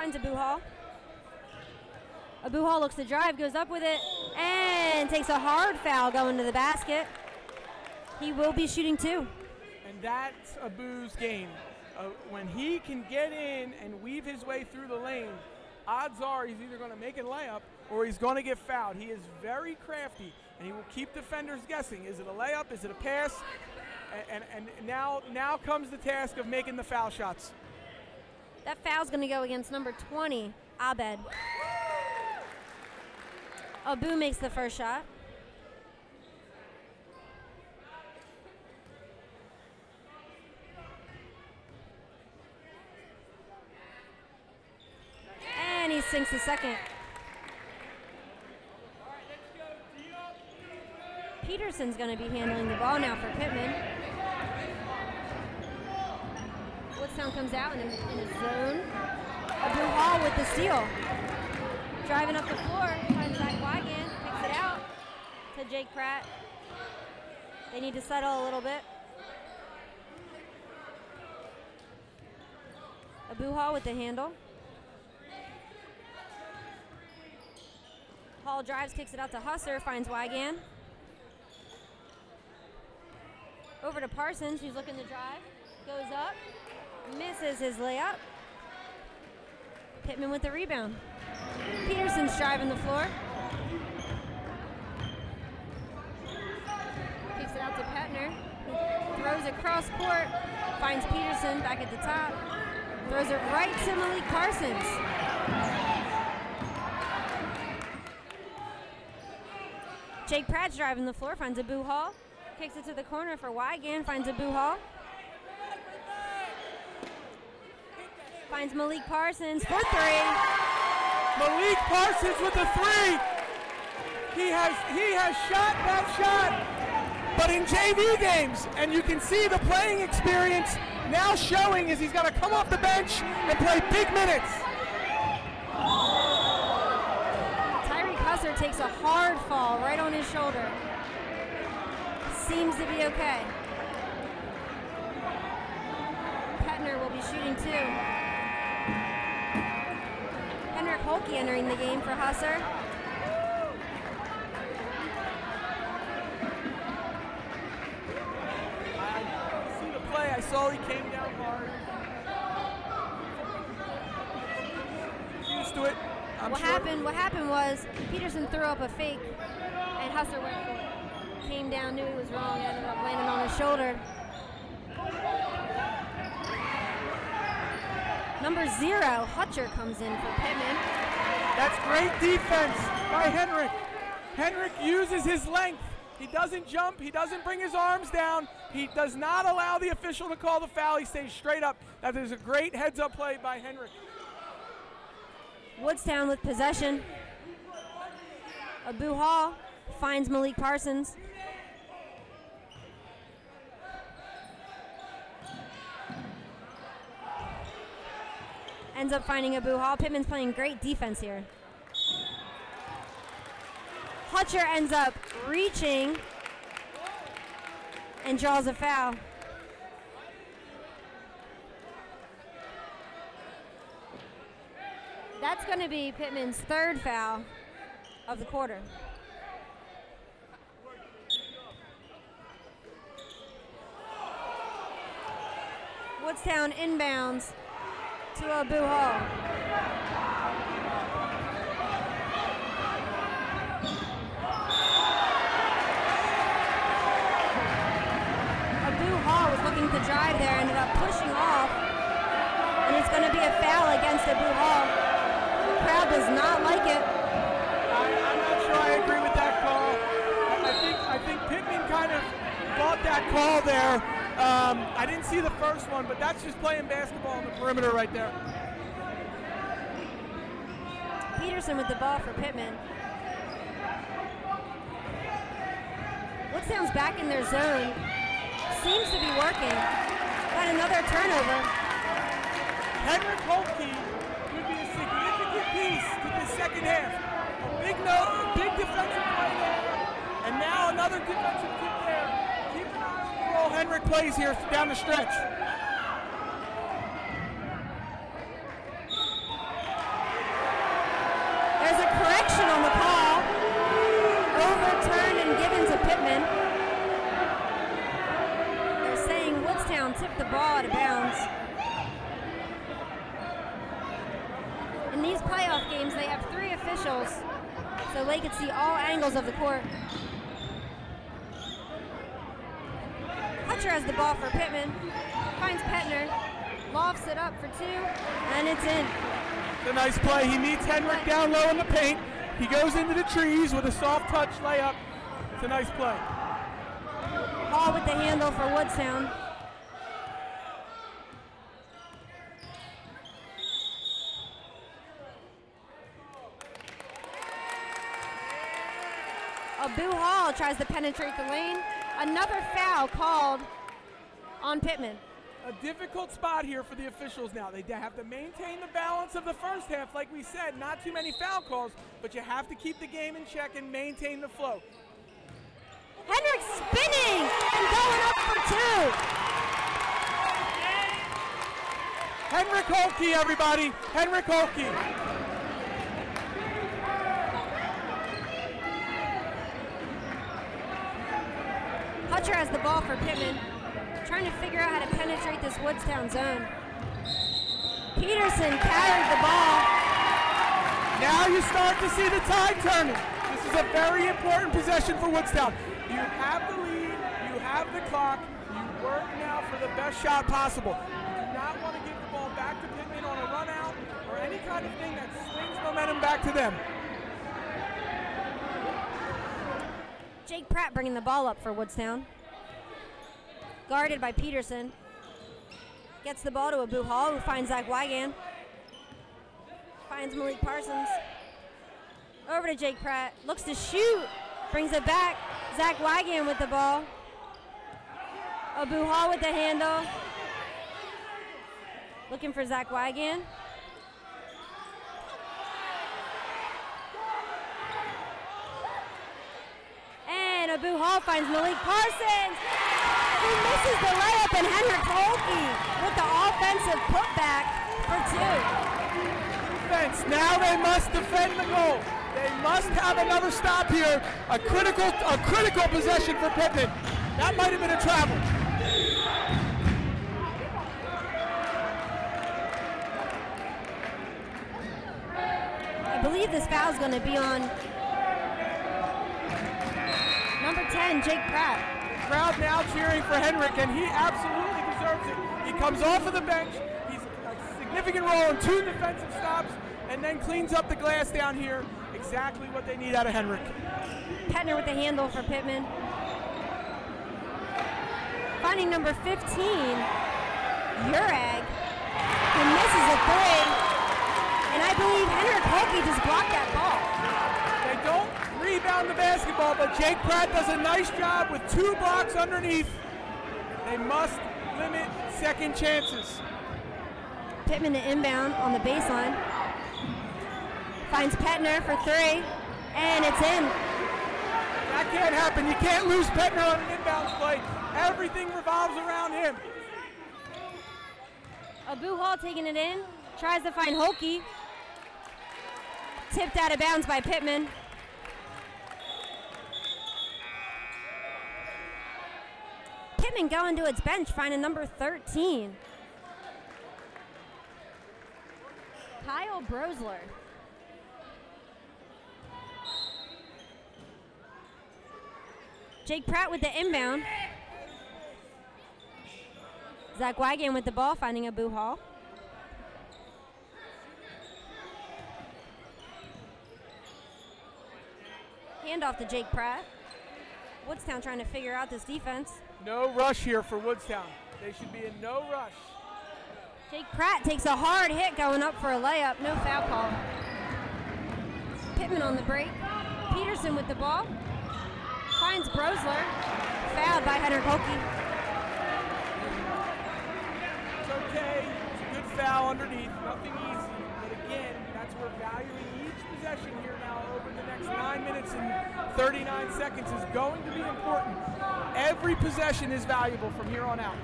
finds Abu Hall. Abu Hall looks to drive, goes up with it, and takes a hard foul going to the basket. He will be shooting 2. And that's Abu's game. When he can get in and weave his way through the lane, odds are he's either going to make a layup or he's going to get fouled. He is very crafty, and he will keep defenders guessing. Is it a layup? Is it a pass? And now comes the task of making the foul shots. That foul's going to go against number 20, Abed. Abu makes the first shot. And he sinks the second. Peterson's going to be handling the ball now for Pitman. Woodstown comes out in a zone. Abu Hall with the steal. Driving up the floor, finds Zach Wygan, picks it out to Jake Pratt. They need to settle a little bit. Abu Hall with the handle. Hall drives, kicks it out to Husser, finds Wygan. Over to Parsons, who's looking to drive. Goes up, misses his layup. Pittman with the rebound. Peterson's driving the floor. Kicks it out to Petner. He throws it cross court. Finds Peterson back at the top. Throws it right to Malik Parsons. Jake Pratt's driving the floor. Finds Abu Hall. Kicks it to the corner for Wygan. Finds Abu Hall. Finds Malik Parsons for 3. Malik Parsons with the 3. He has shot that shot, but in JV games, and you can see the playing experience now showing as he's got to come off the bench and play big minutes. Tyreek Husser takes a hard fall right on his shoulder. Seems to be okay. Petner will be shooting 2. Henrik Holke entering the game for Husser. I see the play. I saw he came down hard. He's used to it. What happened was Peterson threw up a fake, and Husser went for it. Came down, knew he was wrong, ended up landing on his shoulder. Number 0, Hutcher comes in for Pittman. That's great defense by Henrik. Henrik uses his length. He doesn't jump. He doesn't bring his arms down. He does not allow the official to call the foul. He stays straight up. That is a great heads-up play by Henrik. Woodstown with possession. Abu Hall finds Malik Parsons. Ends up finding Abu Hall. Pittman's playing great defense here. Hutcher ends up reaching and draws a foul. That's going to be Pittman's 3rd foul of the quarter. Woodstown inbounds to Abu Hall. Abu Hall was looking to drive there, ended up pushing off, and it's going to be a foul against Abu Hall. The crowd does not like it. I'm not sure I agree with that call. I think Pittman kind of bought that call there. I didn't see the first one, but that's just playing basketball on the perimeter right there. Peterson with the ball for Pittman. Woodstown's back in their zone. Seems to be working. Got another turnover. Henrik Holke would be a significant piece to the second half. A big defensive play there, and now another defensive kick there. Keep an eye on the role Henrik plays here down the stretch. There's a correction on the call. Overturned and given to Pitman. They're saying Woodstown tipped the ball out of bounds. In these playoff games, they have 3 officials, so they can see all angles of the court. Hutcher has the ball for Pitman. Finds Petner. Lofts it up for 2, and it's in. It's a nice play. He meets Henrik down low in the paint. He goes into the trees with a soft touch layup. It's a nice play. Hall with the handle for Woodstown. Abu Hall tries to penetrate the lane. Another foul called on Pitman. A difficult spot here for the officials now. They have to maintain the balance of the first half. Like we said, not too many foul calls, but you have to keep the game in check and maintain the flow. Henrik spinning and going up for 2. Henrik Holke, everybody. Henrik Holke. Hutcher has the ball for Pitman. Trying to figure out how to penetrate this Woodstown zone. Peterson carried the ball. Now you start to see the tide turning. This is a very important possession for Woodstown. You have the lead, you have the clock, you work now for the best shot possible. You do not want to give the ball back to Pitman on a run out or any kind of thing that swings momentum back to them. Jake Pratt bringing the ball up for Woodstown. Guarded by Peterson. Gets the ball to Abu Hall, who finds Zach Wigan. Finds Malik Parsons. Over to Jake Pratt. Looks to shoot. Brings it back. Zach Wigan with the ball. Abu Hall with the handle. Looking for Zach Wigan. And Abu Hall finds Malik Parsons. He misses the layup, and Henrik Holke with the offensive putback for 2. Defense. Now they must defend the goal. They must have another stop here. A critical possession for Pitman. That might have been a travel. I believe this foul is going to be on number 10, Jake Pratt. Crowd now cheering for Henrik, and he absolutely deserves it. He comes off of the bench. He's a significant role in 2 defensive stops, and then cleans up the glass down here. Exactly what they need out of Henrik. Petner with the handle for Pitman. Finding number 15, Urag, who misses a 3. And I believe Henrik Holke just blocked that ball. They don't rebound the basketball, but Jake Pratt does a nice job with 2 blocks underneath. They must limit second chances. Pitman to inbound on the baseline. Finds Petner for 3, and it's in. That can't happen. You can't lose Petner on an inbounds play. Everything revolves around him. Abu Hall taking it in. Tries to find Holke. Tipped out of bounds by Pitman. Pitman going to its bench, finding number 13. Kyle Brosler. Jake Pratt with the inbound. Zach Wigan with the ball, finding Abu Hall. Handoff to Jake Pratt. Woodstown trying to figure out this defense. No rush here for Woodstown. They should be in no rush. Jake Pratt takes a hard hit going up for a layup. No foul call. Pitman on the break. Peterson with the ball. Finds Brosler. Fouled by Henrik Holke. It's okay. It's a good foul underneath. Nothing easy. But again, that's where valuing each possession here now over the next 9 minutes and 39 seconds is going to be important. Every possession is valuable from here on out.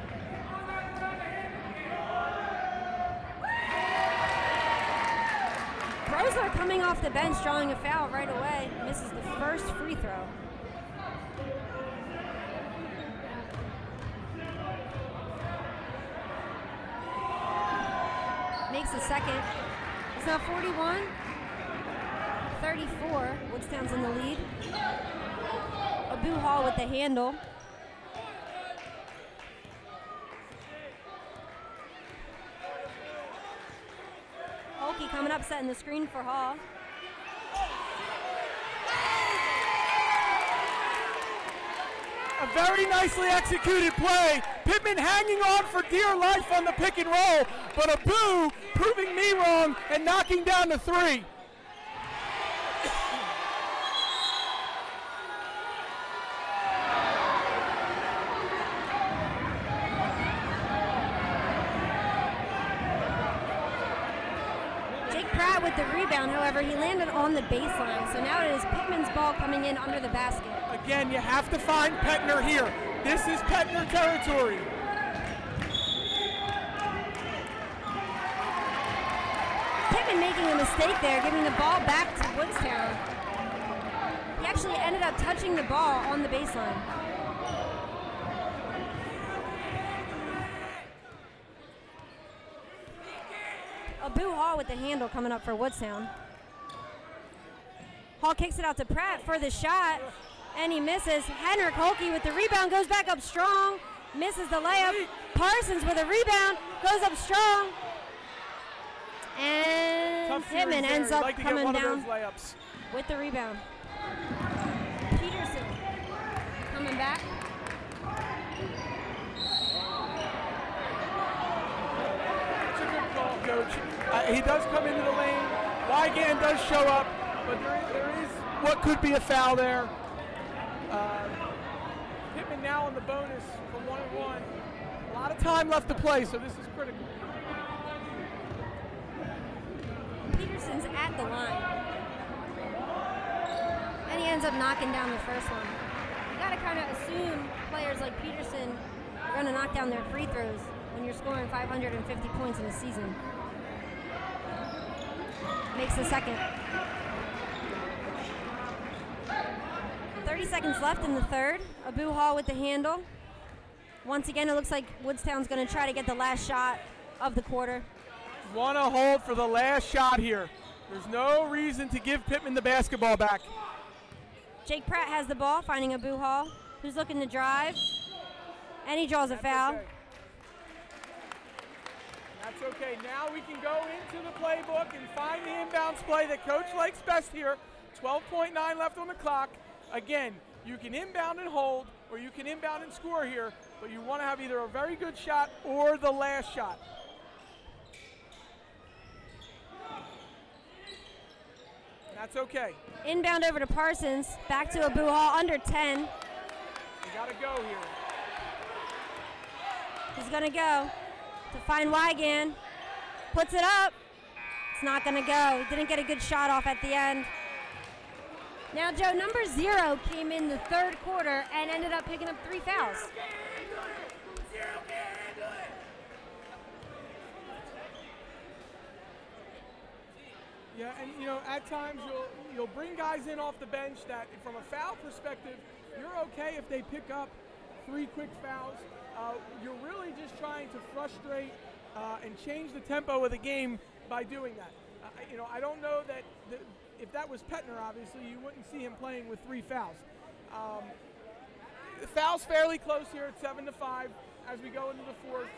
Brosler coming off the bench, drawing a foul right away. Misses the first free throw. Makes the second. It's now 41. 34. Woodstown's in the lead. Abu Hall with the handle. Holke coming up, setting the screen for Hall. A very nicely executed play. Pitman hanging on for dear life on the pick and roll, but Abu proving me wrong and knocking down the three. With the rebound, however, he landed on the baseline, so now it is Pitman's ball coming in under the basket. Again, you have to find Petner here. This is Petner territory. Pitman making a mistake there, giving the ball back to Woodstown. He actually ended up touching the ball on the baseline. Abu Hall with the handle coming up for Woodstown. Hall kicks it out to Pratt for the shot, and he misses. Henrik Holke with the rebound, goes back up strong, misses the layup. Parsons with a rebound, goes up strong, and Pitman ends up coming down with the rebound. Peterson coming back. It's a good call, Coach. He does come into the lane. Wygan does show up, but there is what could be a foul there. Pitman now on the bonus for 1-1. A lot of time left to play, so this is critical. Peterson's at the line. And he ends up knocking down the first one. You got to kind of assume players like Peterson are going to knock down their free throws when you're scoring 550 points in a season. Makes the second. 30 seconds left in the third. Abu Hall with the handle. Once again, it looks like Woodstown's going to try to get the last shot of the quarter. Want to hold for the last shot here. There's no reason to give Pitman the basketball back. Jake Pratt has the ball, finding Abu Hall, who's looking to drive. And he draws a foul. Okay. That's okay. Now we can go into the playbook and find the inbounds play that Coach likes best here. 12.9 left on the clock. Again, you can inbound and hold, or you can inbound and score here, but you want to have either a very good shot or the last shot. That's okay. Inbound over to Parsons, back to Abu Hall, under 10. You got to go here. He's going to go to find Wygan. Puts it up. It's not going to go. He didn't get a good shot off at the end. Now, Joe, number 0 came in the third quarter and ended up picking up 3 fouls. Yeah, and you know, at times you'll bring guys in off the bench that, from a foul perspective, you're okay if they pick up 3 quick fouls. You're really just trying to frustrate and change the tempo of the game by doing that. You know, I don't know that if that was Petner, obviously, you wouldn't see him playing with 3 fouls. The foul's fairly close here at 7-5 as we go into the fourth.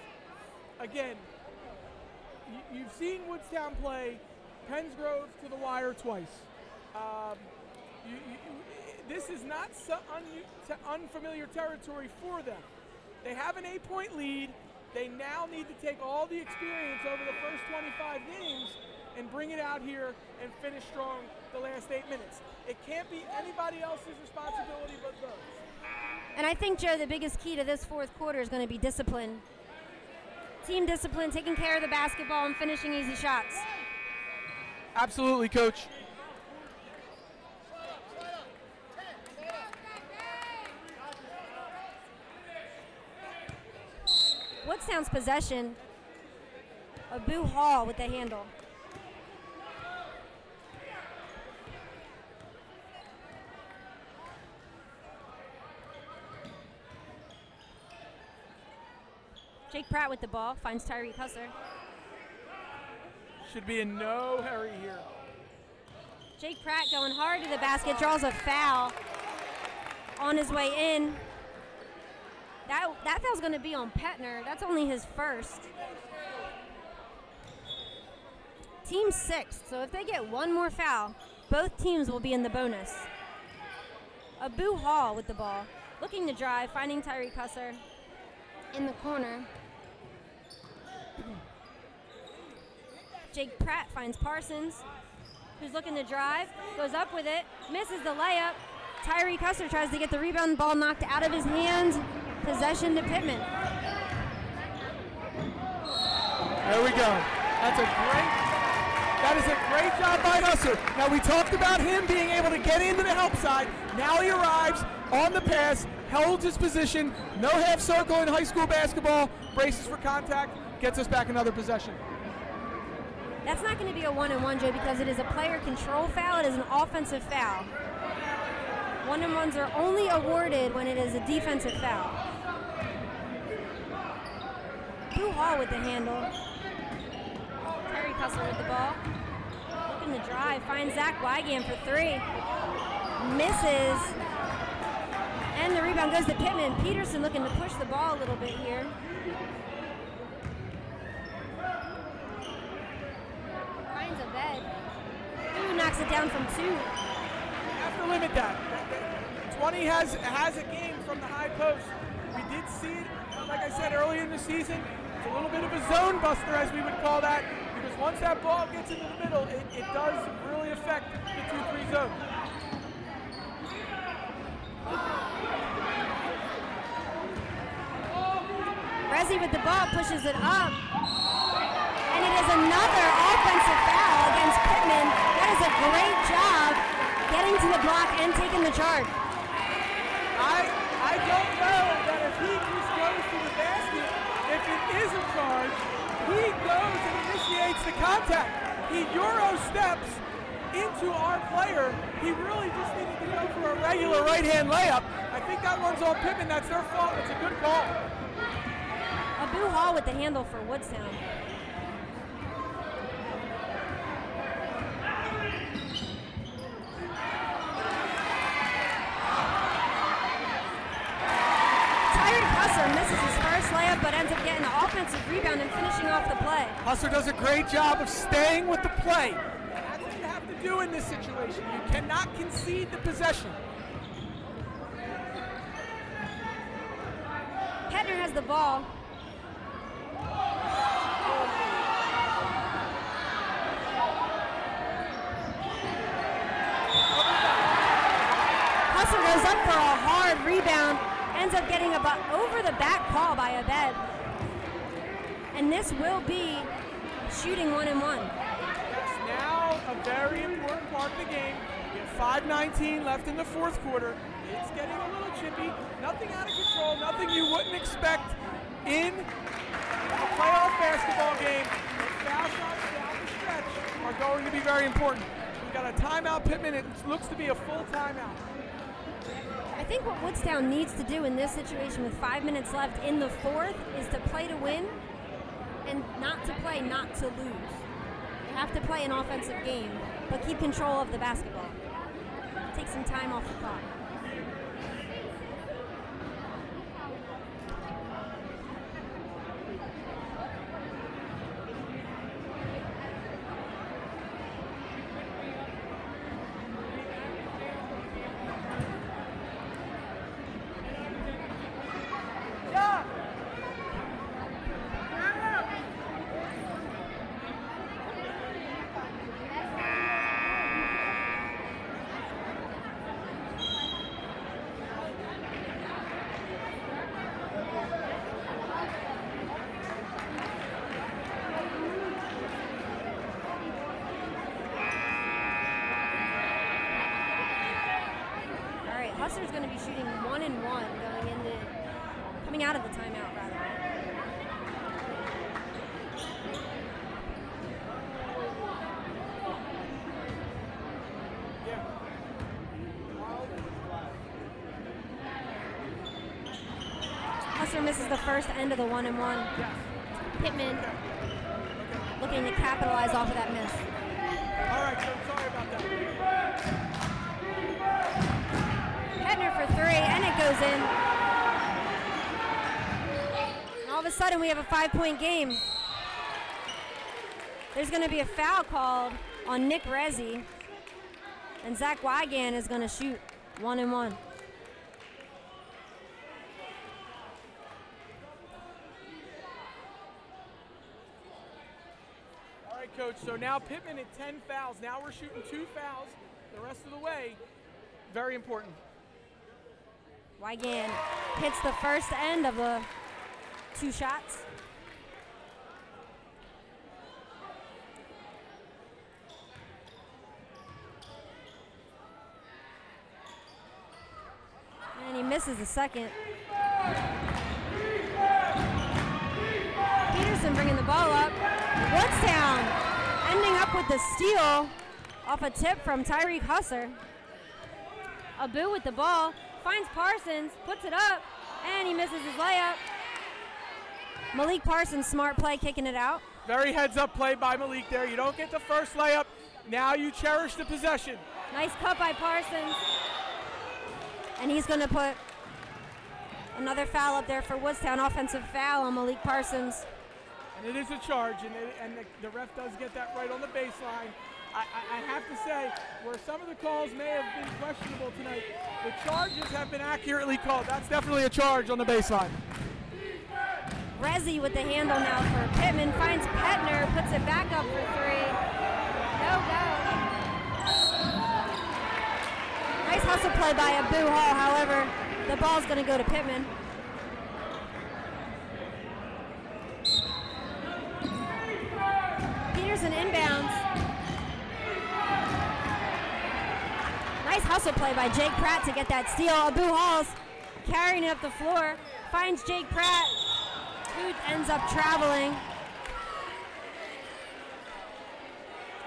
Again, you've seen Woodstown play Pensgrove to the wire twice. This is not unfamiliar territory for them. They have an 8-point lead. They now need to take all the experience over the first 25 games and bring it out here and finish strong the last 8 minutes. It can't be anybody else's responsibility but theirs. And I think, Joe, the biggest key to this fourth quarter is going to be discipline. Team discipline, taking care of the basketball and finishing easy shots. Absolutely, Coach. Woodstown's possession. Abu Hall with the handle. Jake Pratt with the ball, finds Tyreek Husser. Should be in no hurry here. Jake Pratt going hard to the basket, draws a foul on his way in. That foul's going to be on Petner. That's only his first. Team sixth, so if they get one more foul, both teams will be in the bonus. Abu Hall with the ball, looking to drive, finding Tyreek Husser in the corner. Jake Pratt finds Parsons, who's looking to drive, goes up with it, misses the layup. Tyreek Husser tries to get the rebound, ball knocked out of his hands. Possession to Pitman. There we go. That is a great job by Husser. Now we talked about him being able to get into the help side. Now he arrives on the pass, holds his position, no half circle in high school basketball, braces for contact, gets us back another possession. That's not going to be a 1-and-1, Joe, because it is a player control foul. It is an offensive foul. 1-and-1s are only awarded when it is a defensive foul. Boo Hall with the handle. Terry Husser with the ball. Looking to drive. Finds Zach Wygand for three. Misses. And the rebound goes to Pitman. Peterson looking to push the ball a little bit here. Finds a bed. Ooh, knocks it down from two. You have to limit that. 20 has a game from the high post. We did see it, like I said, earlier in the season. It's a little bit of a zone buster, as we would call that, because once that ball gets into the middle, it does really affect the 2-3 zone. Resi with the ball pushes it up. And it is another offensive foul against Pitman. That is a great job getting to the block and taking the charge. I don't know that if he just goes to the basket, if it is a charge, he goes and initiates the contact. He Euro steps into our player. He really just needed to go for a regular right-hand layup. I think that one's on Pitman. That's their fault. It's a good call. Abu Hall with the handle for Woodstown. Misses his first layup, but ends up getting an offensive rebound and finishing off the play. Husser does a great job of staying with the play. That's what you have to do in this situation. You cannot concede the possession. Petner has the ball. Husser goes up for a hard rebound. Ends up getting over the back call by Abed. And this will be shooting 1-and-1. It's now a very important part of the game. We have 5:19 left in the fourth quarter. It's getting a little chippy. Nothing out of control. Nothing you wouldn't expect in a playoff basketball game. The foul shots down the stretch are going to be very important. We've got a timeout, Pitman. It looks to be a full timeout. I think what Woodstown needs to do in this situation with 5 minutes left in the fourth is to play to win and not to play not to lose. You have to play an offensive game, but keep control of the basketball. Take some time off the clock. Husser's going to be shooting 1-and-1 coming out of the timeout, rather. Husser Pittman misses the first end of the 1-and-1. Yes. Pittman looking to capitalize off of that miss. All right, so sorry about that. Petner for 3, and it goes in. And all of a sudden, we have a 5-point game. There's going to be a foul called on Nick Rezzi, and Zach Wigan is going to shoot 1-and-1. All right, Coach, so now Pittman at 10 fouls. Now we're shooting 2 fouls the rest of the way. Very important. Wigan hits the first end of the 2 shots. And he misses the second. Peterson bringing the ball up. Woodstown ending up with the steal off a tip from Tyreek Husser. Abu with the ball, finds Parsons, puts it up, and he misses his layup. Malik Parsons, smart play, kicking it out. Very heads-up play by Malik there. You don't get the first layup. Now you cherish the possession. Nice cut by Parsons. And he's going to put another foul up there for Woodstown. Offensive foul on Malik Parsons. And it is a charge, and the ref does get that right on the baseline. I have to say, where some of the calls may have been questionable tonight, the charges have been accurately called. That's definitely a charge on the baseline. Rezzi with the handle now for Pittman. Finds Petner, puts it back up for 3. No go. Nice hustle play by Abu Hall. However, the ball's going to go to Pittman. Peterson inbounds. Nice hustle play by Jake Pratt to get that steal. Abu Hall's carrying it up the floor. Finds Jake Pratt, who ends up traveling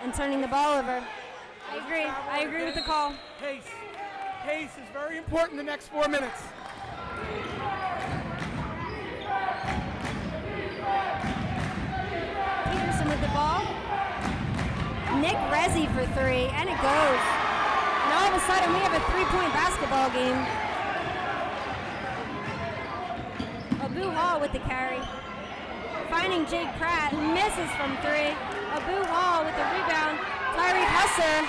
and turning the ball over. I agree with the call. Pace. Pace is very important the next 4 minutes. Peterson with the ball. Nick Rezzi for 3, and it goes. And all of a sudden, we have a 3-point basketball game. Abu Hall with the carry. Finding Jake Pratt, misses from 3. Abu Hall with the rebound. Tyreek Husser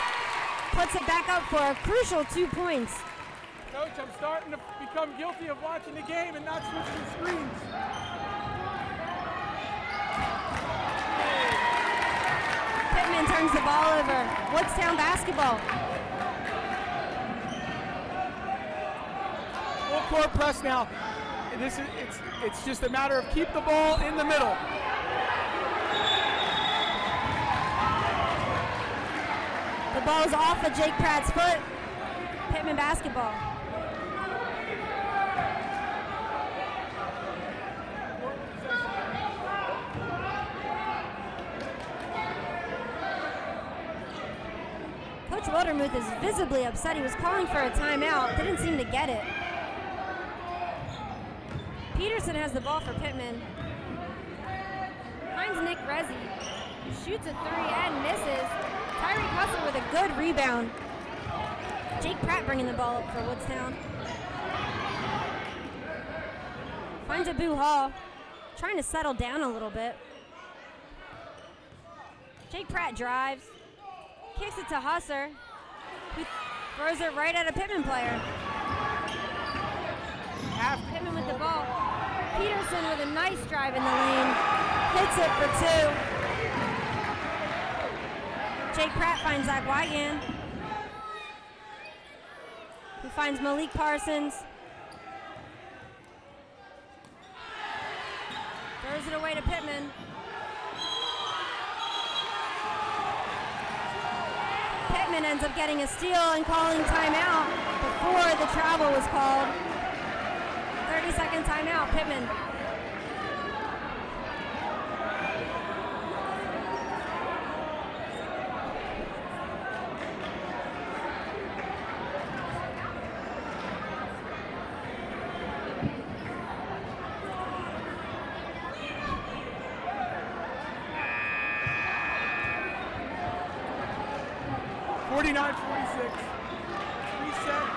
puts it back up for a crucial 2 points. Coach, I'm starting to become guilty of watching the game and not switching screens. Pittman turns the ball over. Woodstown basketball. Full court press now. It's just a matter of keep the ball in the middle. The ball is off of Jake Pratt's foot. Pittman basketball. Coach Wildermuth is visibly upset. He was calling for a timeout, didn't seem to get it. Peterson has the ball for Pittman. Finds Nick Rezzi. Shoots a 3 and misses. Tyreek Husser with a good rebound. Jake Pratt bringing the ball up for Woodstown. Finds Abu Hall. Trying to settle down a little bit. Jake Pratt drives. Kicks it to Husser, who throws it right at a Pittman player. Pittman with the ball. Peterson with a nice drive in the lane. Hits it for 2. Jake Pratt finds Zach Wigan, who finds Malik Parsons. Throws it away to Pittman. Pittman ends up getting a steal and calling timeout before the travel was called. 30-second timeout, Pittman. 49-46. Reset.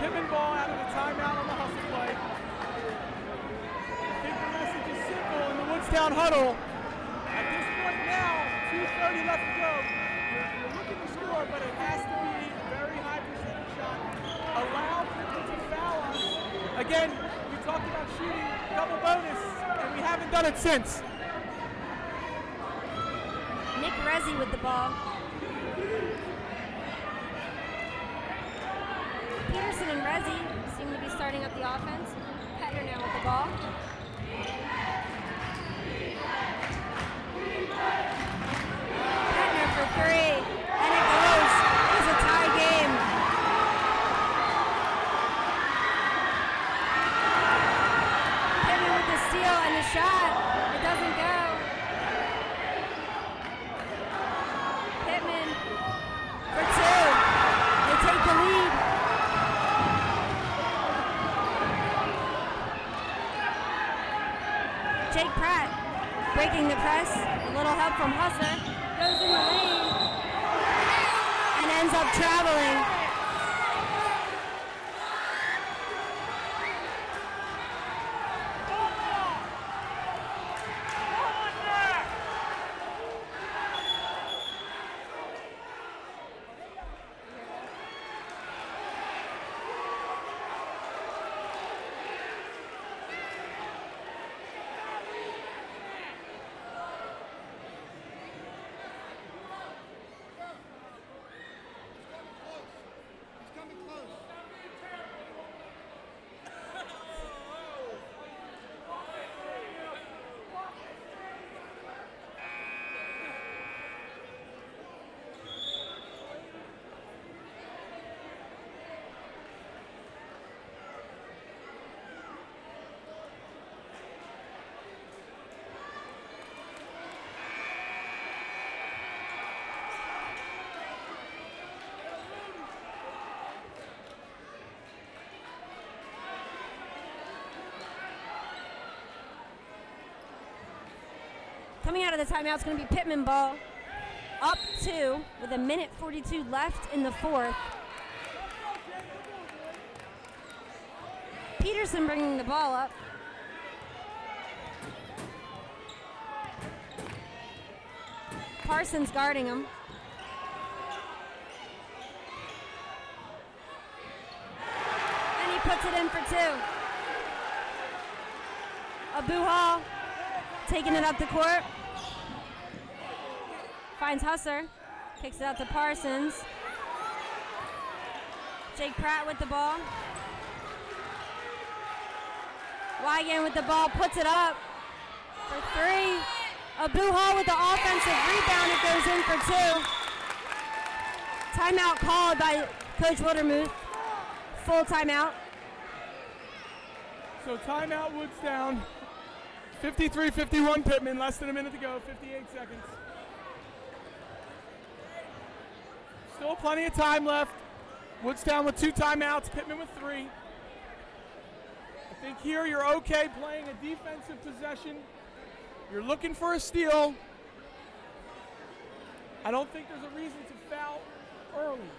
Pitman ball out of the timeout on the hustle play. I think the message is simple in the Woodstown huddle. At this point now, 2:30 left to go. You're looking to score, but it has to be a very high percentage shot. Allow people to foul us. Again, we talked about shooting double bonus, and we haven't done it since. Nick Rezzi with the ball. Peterson and Rezzi seem to be starting up the offense. Petner now with the ball. Petner for three, and it goes. It's a tie game. Petner with the steal and the shot. It doesn't go. Pitman for two. They take the lead. Jake Pratt breaking the press. A little help from Hustler. Goes in the lane and ends up traveling. Coming out of the timeout is going to be Pitman ball. Up 2 with 1:42 left in the fourth. Peterson bringing the ball up. Parsons guarding him. And he puts it in for 2. Abu Hall taking it up the court. Finds Husser. Kicks it out to Parsons. Jake Pratt with the ball. Wygand with the ball, puts it up for 3. Abu Hall with the offensive rebound. It goes in for 2. Timeout called by Coach Wildermuth. Full timeout. So timeout Woodstown. 53-51 Pitman, less than a minute to go, 58 seconds. Still plenty of time left. Woodstown with 2 timeouts, Pitman with 3. I think here you're okay playing a defensive possession. You're looking for a steal. I don't think there's a reason to foul early.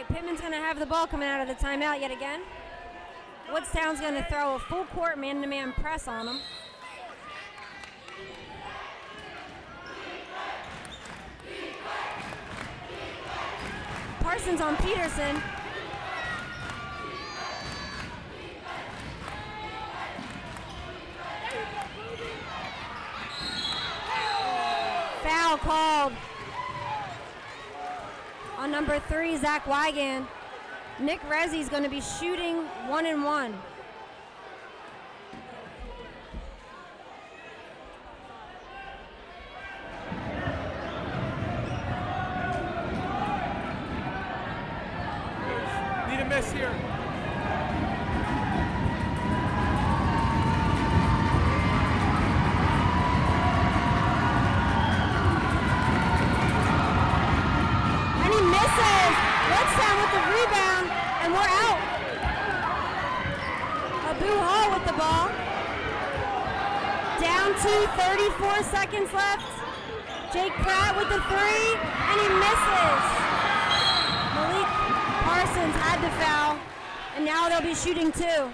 Pitman's going to have the ball coming out of the timeout yet again. Woodstown's going to throw a full court man-to-man press on him. Parsons on Peterson. Foul called On number 3, Zach Wigan. Nick Rezzi's going to be shooting 1 and 1. Need a miss here. And he misses. Woodstown with the rebound, and we're out. Abu Hall with the ball. Down to 34 seconds left. Jake Pratt with the 3, and he misses. Malik Parsons had to foul, and now they'll be shooting 2.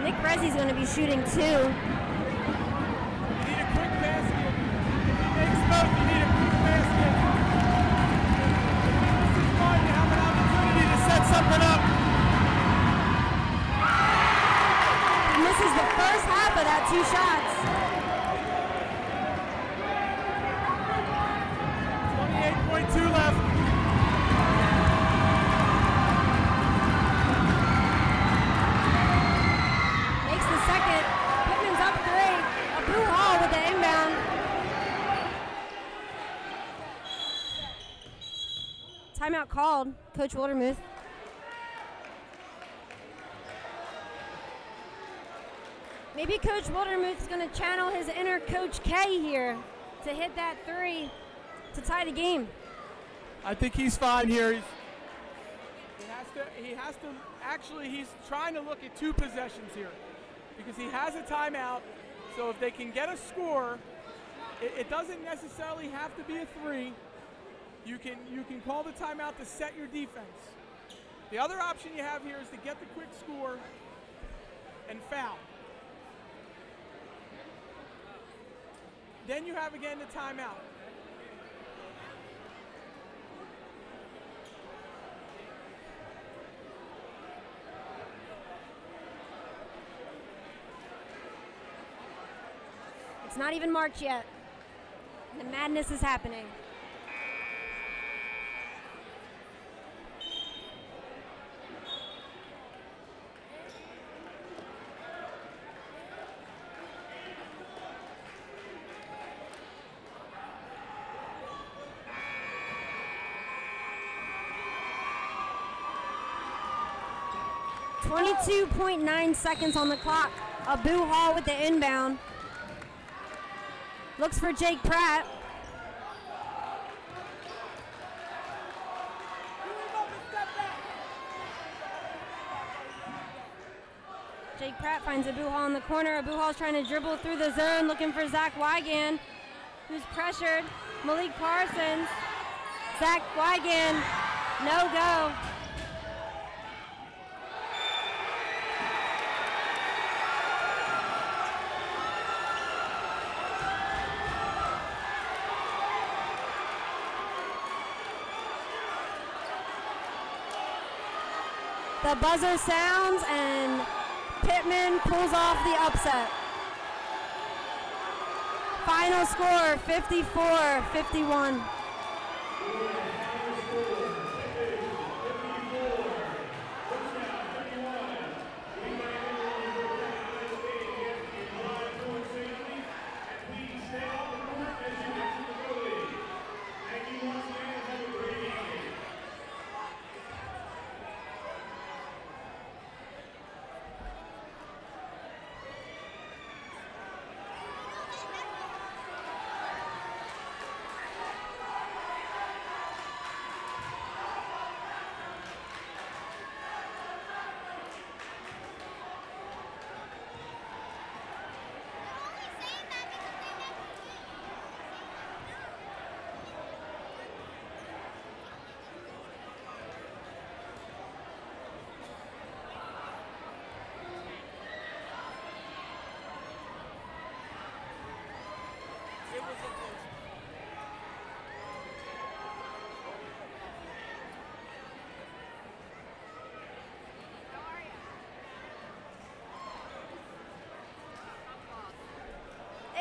Nick Rezzi's going to be shooting 2. You need a quick basket. If he makes both, you need a quick basket. This is going to have an opportunity to set something up. He misses the first half of that 2 shots. 28.2 left. Makes the second. Pitman's up 3. Abu Hall with the inbound. Timeout called. Coach Wildermuth. Maybe Coach Wildermuth is going to channel his inner Coach K here to hit that 3 to tie the game. I think he's fine here. He's trying to look at 2 possessions here because he has a timeout. So if they can get a score, it doesn't necessarily have to be a 3. You can call the timeout to set your defense. The other option you have here is to get the quick score and foul. Then you have again the timeout. It's not even March yet. The madness is happening. .9 seconds on the clock. Abu Hall with the inbound. Looks for Jake Pratt. Jake Pratt finds Abu Hall in the corner. Abu Hall's trying to dribble through the zone, looking for Zach Wigan, who's pressured. Malik Parsons. Zach Wigan, no go. The buzzer sounds and Pitman pulls off the upset. Final score 54-51.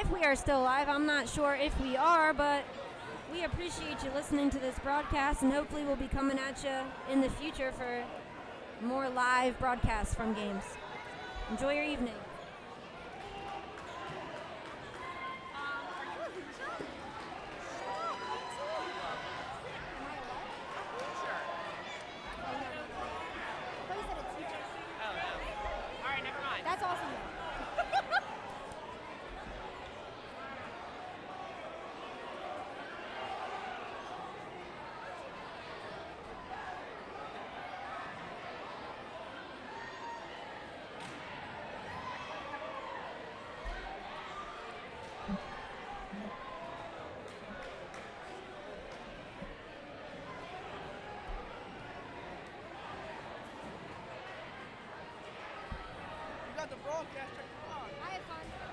if we are still live. I'm not sure if we are, but we appreciate you listening to this broadcast, and hopefully we'll be coming at you in the future for more live broadcasts from games. Enjoy your evening. That's awesome. You got the broadcaster. Come on. I had fun.